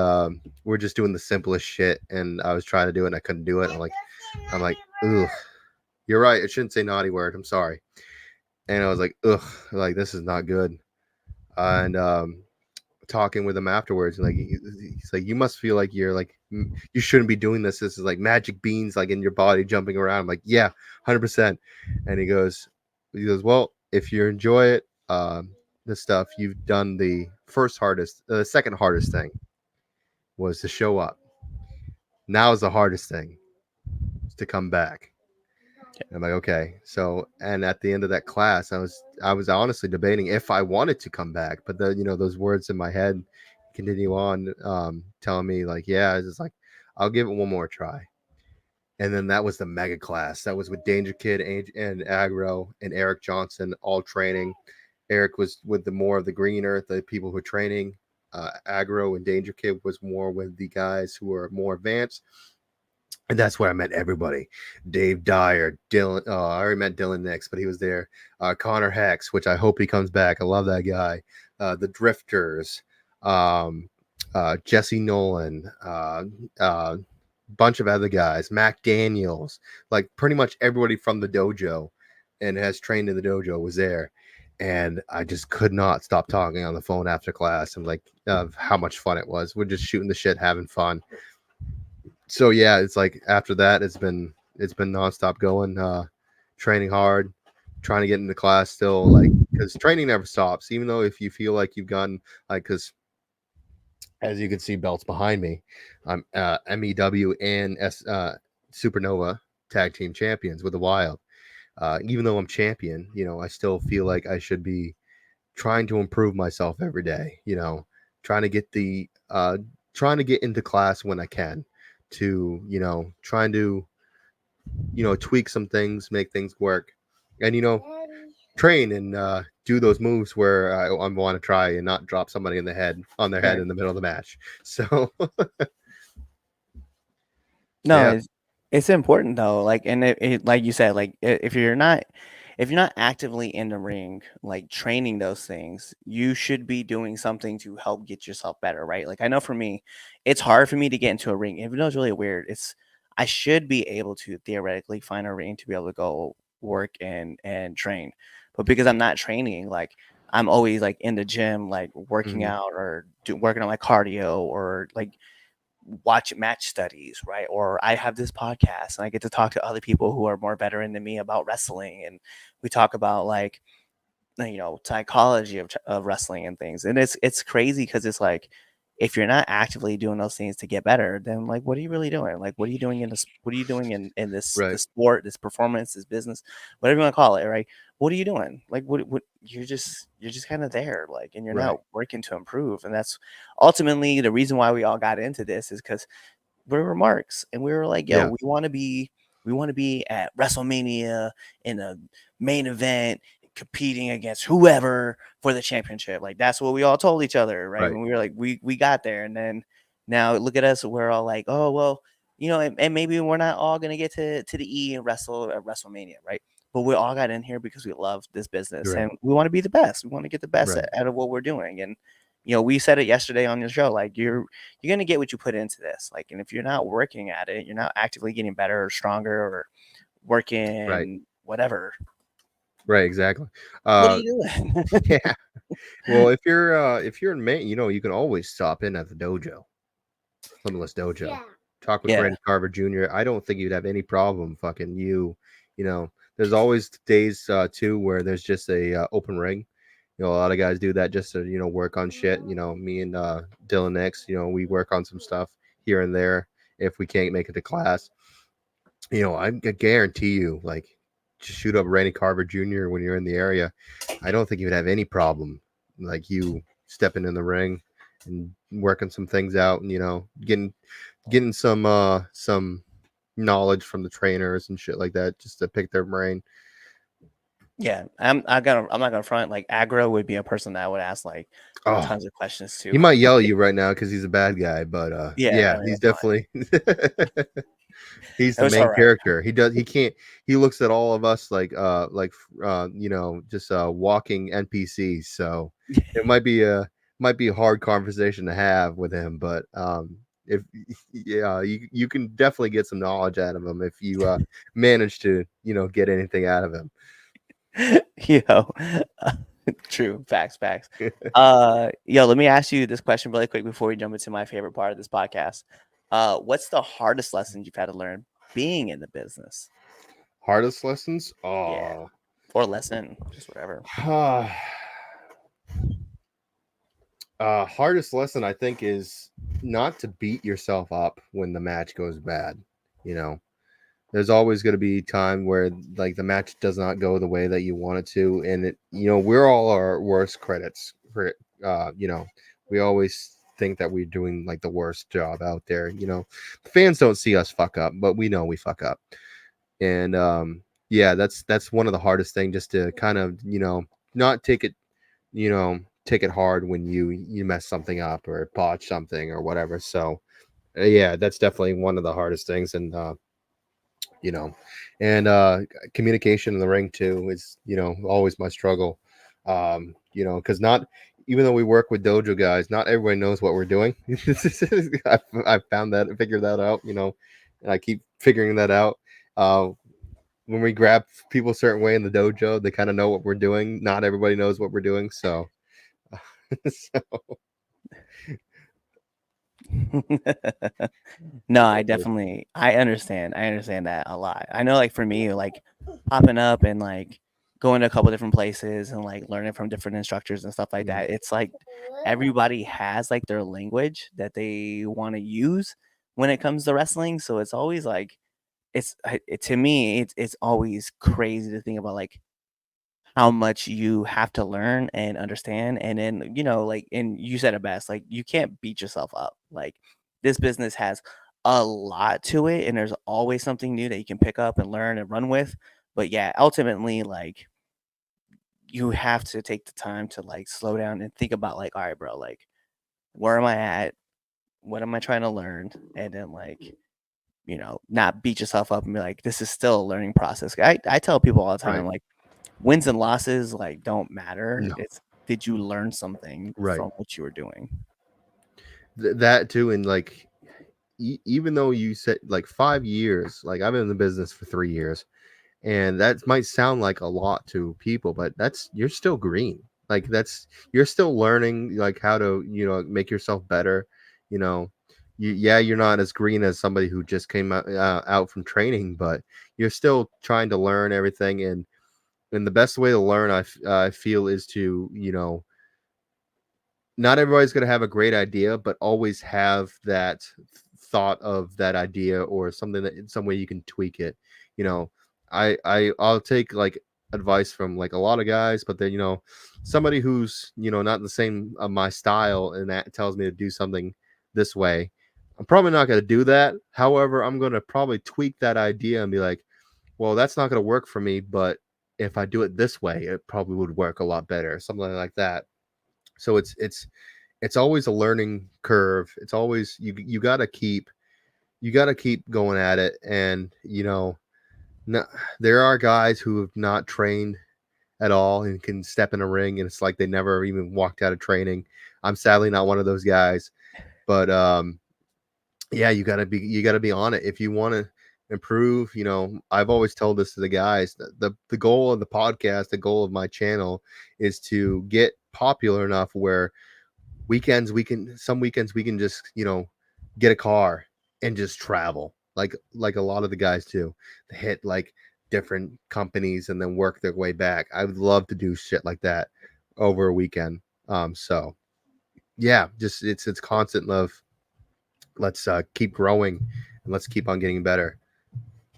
we're just doing the simplest shit, and I was trying to do it and I couldn't do it. I'm like, ugh, you're right, I shouldn't say naughty word, I'm sorry. And I was like, ugh, like this is not good. And talking with him afterwards, and like he's like, you must feel like you're like you shouldn't be doing this. This is like magic beans like in your body jumping around. I'm like, yeah, 100%. And he goes, well, if you enjoy it, the stuff you've done, the second hardest thing was to show up. Now is the hardest thing is to come back. And I'm like, okay. So, and at the end of that class, I was honestly debating if I wanted to come back, but those words in my head continue on, telling me like, yeah, it's just like, I'll give it one more try. And then that was the mega class. That was with Danger Kid and Agro and Eric Johnson, all training. Eric was with the more of the greener, the people who are training. Agro and Danger Kid was more with the guys who are more advanced. And that's where I met everybody. Dave Dyer, Dylan. I already met Dylan Nix, but he was there. Connor Hex, which I hope he comes back. I love that guy. The Drifters, Jesse Nolan, bunch of other guys. Mac Daniels, like pretty much everybody from the dojo and has trained in the dojo was there. And I just could not stop talking on the phone after class and like of how much fun it was. We're just shooting the shit, having fun. So yeah, it's like after that, it's been nonstop going, training hard, trying to get into class still, like because training never stops. Even though if you feel like you've gotten like, because as you can see, belts behind me, I'm MEW and Supernova tag team champions with the Wild. Even though I'm champion, I still feel like I should be trying to improve myself every day. Trying to get trying to get into class when I can, to trying to tweak some things, make things work, and train and do those moves where I want to try and not drop somebody in the head on their head Right. in the middle of the match. So No, yeah. it's important though. Like, and like you said, like if you're not actively in the ring, like training those things, you should be doing something to help get yourself better, right? Like I know for me, it's hard for me to get into a ring. Even though it's really weird, I should be able to theoretically find a ring to be able to go work and train. But because I'm not training, like I'm always like in the gym, like working Mhm. out or working on my cardio or like watch match studies, right? Or I have this podcast and I get to talk to other people who are more veteran than me about wrestling, and we talk about like psychology of wrestling and things. And it's crazy because it's like if you're not actively doing those things to get better, then like what are you really doing? Like what are you doing in this? What are you doing in this Right. sport, this performance, this business, whatever you want to call it, right? What are you doing? Like what you're just kind of there, like, and you're not Right. working to improve. And that's ultimately the reason why we all got into this is because we were marks and we were like, yo, Yeah. we want to be at WrestleMania in a main event competing against whoever for the championship. Like that's what we all told each other, right? Right. When we were like, we got there. And then now look at us, we're all like, oh well, and maybe we're not all gonna get to the E and wrestle at WrestleMania, right? But we all got in here because we love this business Right. and we want to be the best. We want to get the best Right. out of what we're doing. And we said it yesterday on your show, like you're gonna get what you put into this. Like, and if you're not working at it, you're not actively getting better or stronger or Right. working whatever. Right. Exactly. What are Uh, you doing? yeah. Well, if you're in Maine, you can always stop in at the dojo, Limitless Dojo. Yeah. Talk with Yeah, Randy Carver Jr. I don't think you'd have any problem fucking you know, there's always days too where there's just a open ring. A lot of guys do that just to, work on shit. Me and Dylan X, we work on some stuff here and there if we can't make it to class. I guarantee you, like, just shoot up Randy Carver Jr. when you're in the area. I don't think you would have any problem, like, you stepping in the ring and working some things out, and getting some knowledge from the trainers and shit like that, just to pick their brain. yeah. I'm not gonna front. Like aggro would be a person that I would ask like Oh, tons of questions he to. might yell at you right now because he's a bad guy, but Yeah, yeah, I mean he's it's fine. definitely he's It the was all main right. character. He can't he looks at all of us just walking NPCs. So it might be a hard conversation to have with him, but if yeah, you can definitely get some knowledge out of him if you manage to get anything out of him. Yo, true. Facts. Yo, let me ask you this question really quick before we jump into my favorite part of this podcast. What's the hardest lessons you've had to learn being in the business? Hardest lessons? Yeah, Oh. or lesson, just whatever. Hardest lesson I think is not to beat yourself up when the match goes bad. You know, there's always going to be time where like the match does not go the way that you want it to, and we're all our worst credits for it. We always think that we're doing like the worst job out there. The fans don't see us fuck up, but we know we fuck up, and yeah, that's one of the hardest thing, just to kind of not take it hard when you mess something up or botch something or whatever. So yeah, that's definitely one of the hardest things. And you know and communication in the ring too is always my struggle. Because not even though we work with dojo guys, not everybody knows what we're doing. I've found that, figured that out, and I keep figuring that out. When we grab people a certain way in the dojo, they kind of know what we're doing. Not everybody knows what we're doing, so so No, I understand. I understand that a lot. I know, like for me, like popping up and like going to a couple different places and like learning from different instructors and stuff like Mhm. that. It's like everybody has like their language that they want to use when it comes to wrestling. So it's always like to me, it's always crazy to think about like how much you have to learn and understand. And then, like, and you said it best, like, you can't beat yourself up. Like, this business has a lot to it, and there's always something new that you can pick up and learn and run with. But yeah, ultimately, like you have to take the time to like slow down and think about like, all right, bro, like where am I at? What am I trying to learn? And then like, not beat yourself up and be like, this is still a learning process. I tell people all the time, Right. like wins and losses like don't matter. No. It's did you learn something Right. from what you were doing? That too, and like even though you said like 5 years, like I've been in the business for 3 years, and that might sound like a lot to people, but that's you're still green. Like that's you're still learning like how to make yourself better. You know, you're not as green as somebody who just came out from training, but you're still trying to learn everything. And the best way to learn, I feel, is to not everybody's going to have a great idea, but always have that thought of that idea or something that in some way you can tweak it. You know, I'll take like advice from like a lot of guys, but then somebody who's not the same my style and that tells me to do something this way. I'm probably not going to do that. However, I'm going to probably tweak that idea and be like, well, that's not going to work for me, but if I do it this way, it probably would work a lot better, something like that. So it's always a learning curve. It's always you got to keep going at it. And no, there are guys who have not trained at all and can step in a ring and it's like they never even walked out of training. I'm sadly not one of those guys, but yeah, you got to be on it if you want to improve. I've always told this to the guys that the goal of the podcast, the goal of my channel is to get popular enough where some weekends we can just get a car and just travel like a lot of the guys do. They hit like different companies and then work their way back. I would love to do shit like that over a weekend. So yeah, just it's constant love. Let's keep growing and let's keep on getting better.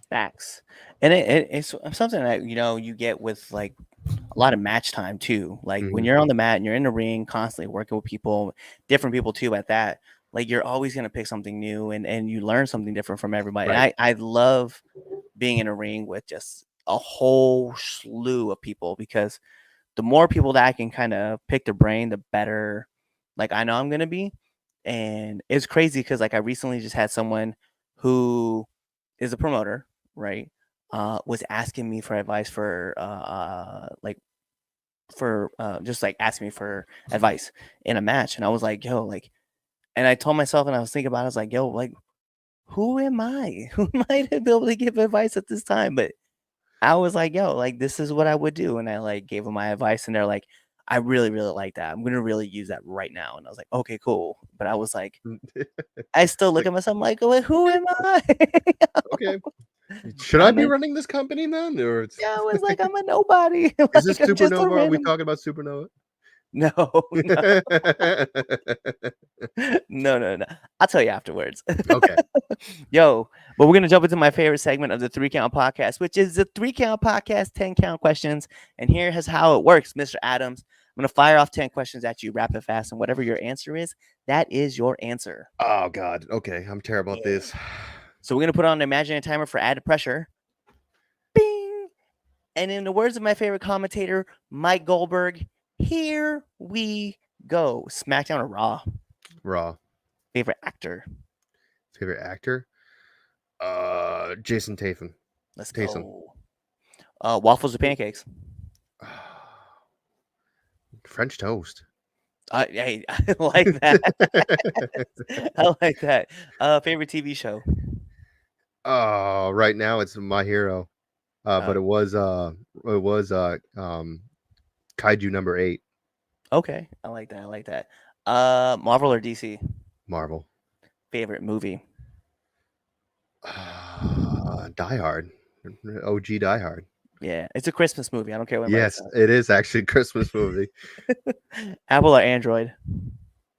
Facts. And it's something that you get with like a lot of match time too. Like when Mhm. you're on the mat and you're in the ring constantly working with people, different people too at that, like you're always gonna pick something new and you learn something different from everybody. And Right. I love being in a ring with just a whole slew of people because the more people that I can kind of pick their brain, the better like I know I'm gonna be. And it's crazy because like I recently just had someone who is a promoter, right? Was asking me for advice for just like asking me for advice in a match. And I was like, yo, like, and I told myself and I was thinking about it, I was like, yo, like, who am I? Who am I to be able to give advice at this time? But I was like, yo, like, this is what I would do. And I like gave them my advice and they're like, I really, really like that. I'm gonna really use that right now. And I was like, okay, cool. But I was like, I still look Like, at myself, I'm like, "Wait, who okay, am I?" okay. Should I I'm be a running this company then, or yeah, I was like, "I'm a nobody." is this Like, I'm just a Supernova? Are we random talking about Supernova? No, no, no. I'll tell you afterwards. Okay. Yo, but we're gonna jump into my favorite segment of the 3 Count Podcast, which is the 3 Count Podcast 10 count questions. And here is how it works, Mr. Adams. I'm gonna fire off 10 questions at you rapid fast, and whatever your answer is, that is your answer. Oh God. Okay, I'm terrible at Yeah. this. So we're gonna put on an imaginary timer for added pressure. Bing! And in the words of my favorite commentator, Mike Goldberg, here we go. SmackDown or Raw? Raw. Favorite actor? Favorite actor? Jason Tatham. Let's Taysom. go. Waffles or pancakes? French toast. I like that. I like that. Favorite TV show? Oh, right now it's My Hero. But Uh, it was Kaiju number 8. okay, I like that. I like that. Marvel or DC? Marvel. Favorite movie? Die Hard. OG Die Hard. Yeah, it's a Christmas movie. I don't care what anybody Yes, it is actually a Christmas movie. says. Apple or Android?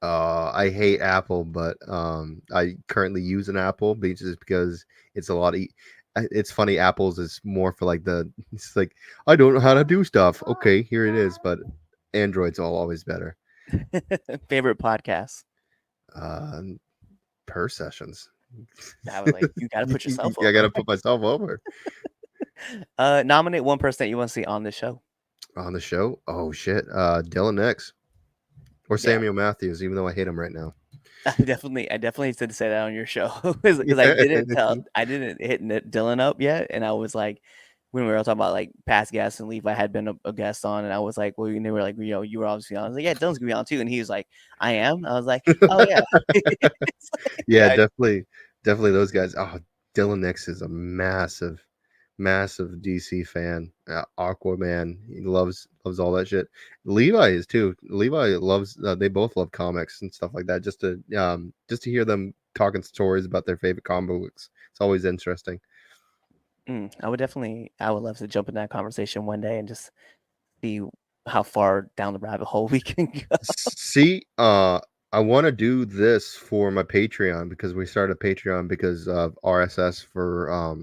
I hate Apple, but I currently use an Apple just because it's a lot of. It's funny. Apple's is more for like It's like I don't know how to do stuff. Okay, here it is. But Android's always better. Favorite podcast? Per sessions. I was like, you got to put yourself I gotta over. put myself over Nominate one person that you want to see on this show. on the show. Oh shit, Dylan X or Yeah, Samuel Matthews, even though I hate him right now. I definitely said to say that on your show because Yeah. I didn't hit Dylan up yet, and I was like, when we were talking about like past guests and Levi had been a guest on, and I was like, well, and they were like, you were obviously on. I was like, yeah, Dylan's gonna be on too, and he was like, I am. I was like, oh yeah, It's like, Yeah, yeah, definitely those guys. Oh, Dylan X is a massive DC fan. Aquaman, he loves all that shit. Levi is too. Levi loves. They both love comics and stuff like that. Just to hear them talking stories about their favorite comic books, it's always interesting. I would love to jump in that conversation one day and just see how far down the rabbit hole we can go. See, I want to do this for my Patreon because we started Patreon because of RSS for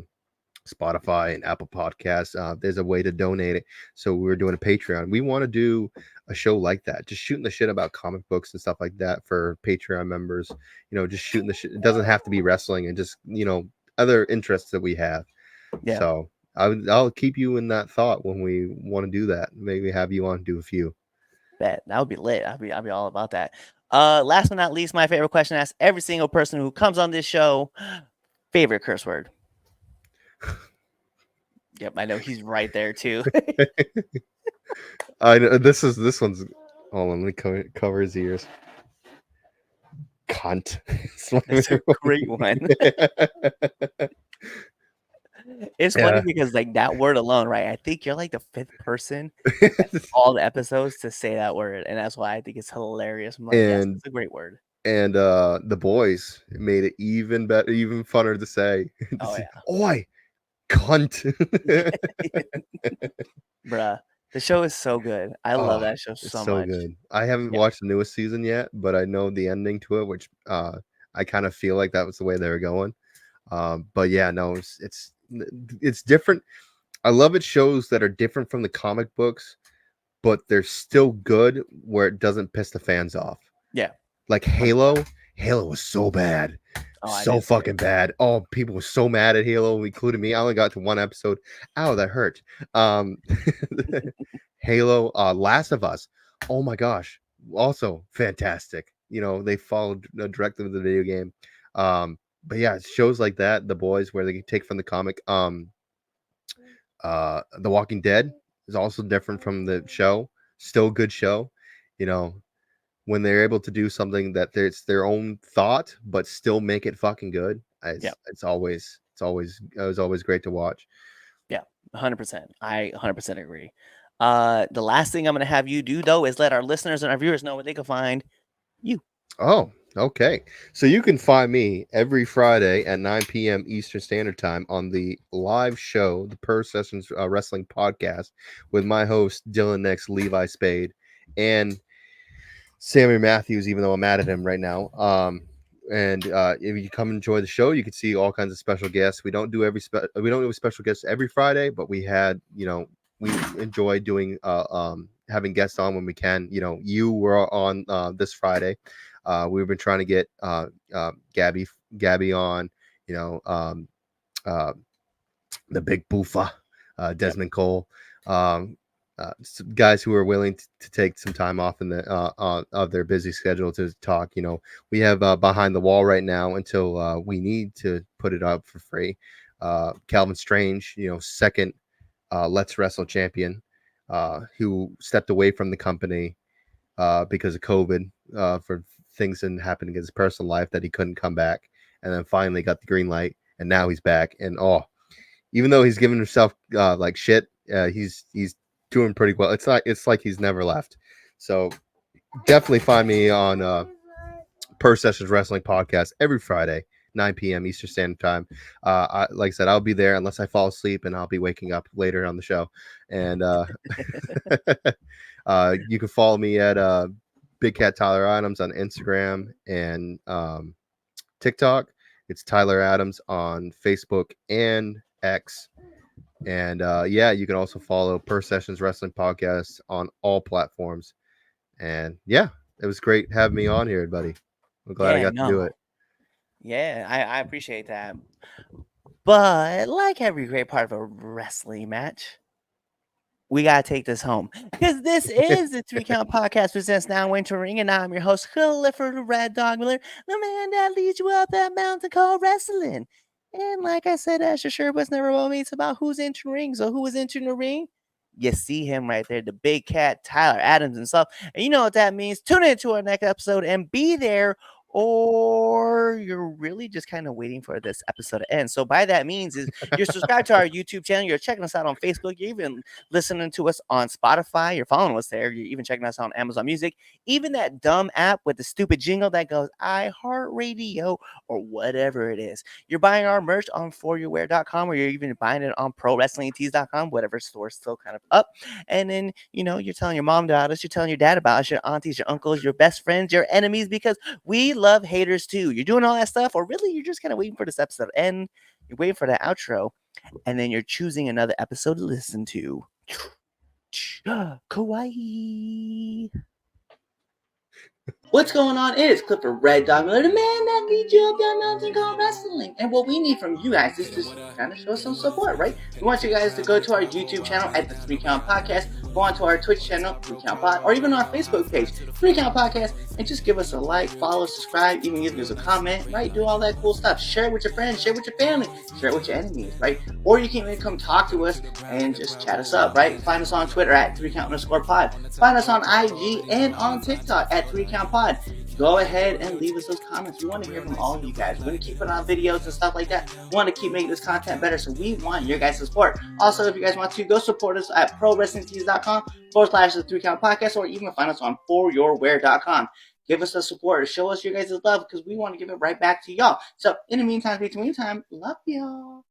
Spotify and Apple Podcasts. There's a way to donate it. So we're doing a Patreon. We want to do a show like that, just shooting the shit about comic books and stuff like that for Patreon members. Just shooting the shit. It doesn't have to be wrestling and just, other interests that we have. Yeah, So I'll keep you in that thought when we want to do that. Maybe have you on to do a few. that would be lit. I'd be all about that. Last but not least, my favorite question I ask every single person who comes on this show: favorite curse word. Yep, I know he's right there too. I know this one's. Hold on, let me cover his ears. Cunt. That's a great one. It's funny Yeah. because like that word alone, right? I think you're like the fifth person all the episodes to say that word, and that's why I think it's hilarious. I'm like, yes, and it's a great word. and the boys made it even better, even funner to say. To Oh say, yeah, oi, cunt. bruh. The show is so good. I love Oh, that show it's so so much. good. I haven't Yeah, watched the newest season yet, but I know the ending to it, which I kind of feel like that was the way they were going. But yeah, no, it's different. I love it shows that are different from the comic books, but they're still good where it doesn't piss the fans off. yeah. Like 100%. Halo was so bad. Oh, I So did see it. fucking bad. Oh, people were so mad at Halo, including me. I only got to one episode. Ow, that hurt. Um Halo, Last of Us. Oh my gosh. Also fantastic. They followed directly with the video game. But yeah, shows like that, The Boys, where they can take from the comic. The Walking Dead is also different from the show. Still a good show. You know, when they're able to do something that it's their own thought, but still make it fucking good. Yeah, It was always great to watch. yeah, 100%. I 100% agree. The last thing I'm gonna have you do though is let our listeners and our viewers know where they can find you. Oh, okay. So you can find me every Friday at 9 p.m. Eastern Standard Time on the live show, the Per Sessions Wrestling Podcast, with my host Dylan Nex, Levi Spade, and Sammy Matthews, even though I'm mad at him right now. And if you come enjoy the show, you can see all kinds of special guests. We don't do a special guest every Friday, but we enjoy doing having guests on when we can. You were on this Friday. We've been trying to get Gabby on. You know, uh, the big boofa, Desmond Cole. Guys who are willing to take some time off in the of their busy schedule to talk. We have Behind the Wall right now until we need to put it up for free. Calvin Strange, second Let's Wrestle champion, who stepped away from the company because of COVID, for things that happened in his personal life that he couldn't come back, and then finally got the green light, and now he's back. And even though he's giving himself like shit, he's doing pretty well. It's like he's never left. So definitely find me on Per Sessions Wrestling Podcast every Friday, 9 p.m. Eastern Standard Time. Like I said, I'll be there unless I fall asleep, and I'll be waking up later on the show. And you can follow me at Big Cat Tyler Adams on Instagram and TikTok. It's Tyler Adams on Facebook and X. And yeah, you can also follow Per Sessions Wrestling Podcast on all platforms. And yeah, it was great having me on here, buddy. I'm glad I Yeah, got to do no. it. Yeah, I appreciate that. But like every great part of a wrestling match, we gotta take this home because this is the Three Count Podcast presents Now Entering, and I'm your host, Clifford the Red Dog Miller, the man that leads you up that mountain called wrestling. And like I said, Asher sure was never well meets about who's entering. So who is entering the ring? You see him right there, the big cat, Tyler Addams himself. And you know what that means. Tune into our next episode and be there, or you're really just kind of waiting for this episode to end. So by that means is you're subscribed to our YouTube channel, you're checking us out on Facebook, you're even listening to us on Spotify, you're following us there, you're even checking us out on Amazon Music, even that dumb app with the stupid jingle that goes iHeartRadio or whatever it is. You're buying our merch on foryourwear.com, or you're even buying it on prowrestlingtees.com, whatever store's still kind of up. And then, you're telling your mom about us, you're telling your dad about us, your aunties, your uncles, your best friends, your enemies, because we love haters too. You're doing all that stuff, or really you're just kind of waiting for this episode to end. You're waiting for the outro, and then you're choosing another episode to listen to. Kawaii. What's going on? It is Clifford Red Dog Miller, the man that leads you up that mountain called wrestling. And what we need from you guys is to kind of show some support, right? We want you guys to go to our YouTube channel at the 3 Count Podcast, go on to our Twitch channel, 3 Count Pod, or even our Facebook page, 3 Count Podcast, and just give us a like, follow, subscribe, even give us a comment, right? Do all that cool stuff. Share it with your friends, share it with your family, share it with your enemies, right? Or you can even come talk to us and just chat us up, right? Find us on Twitter at 3count_pod. Find us on IG and on TikTok at 3 Count Pod. Go ahead and leave us those comments. We want to hear from all of you guys. We're going to keep putting on videos and stuff like that. We want to keep making this content better, so we want your guys' support. Also, if you guys want to, go support us at prowrestlingtees.com/the 3 Count Podcast, or even find us on foryourwear.com. Give us the support. Show us your guys' love, because we want to give it right back to y'all. So, in the meantime, between time, love y'all.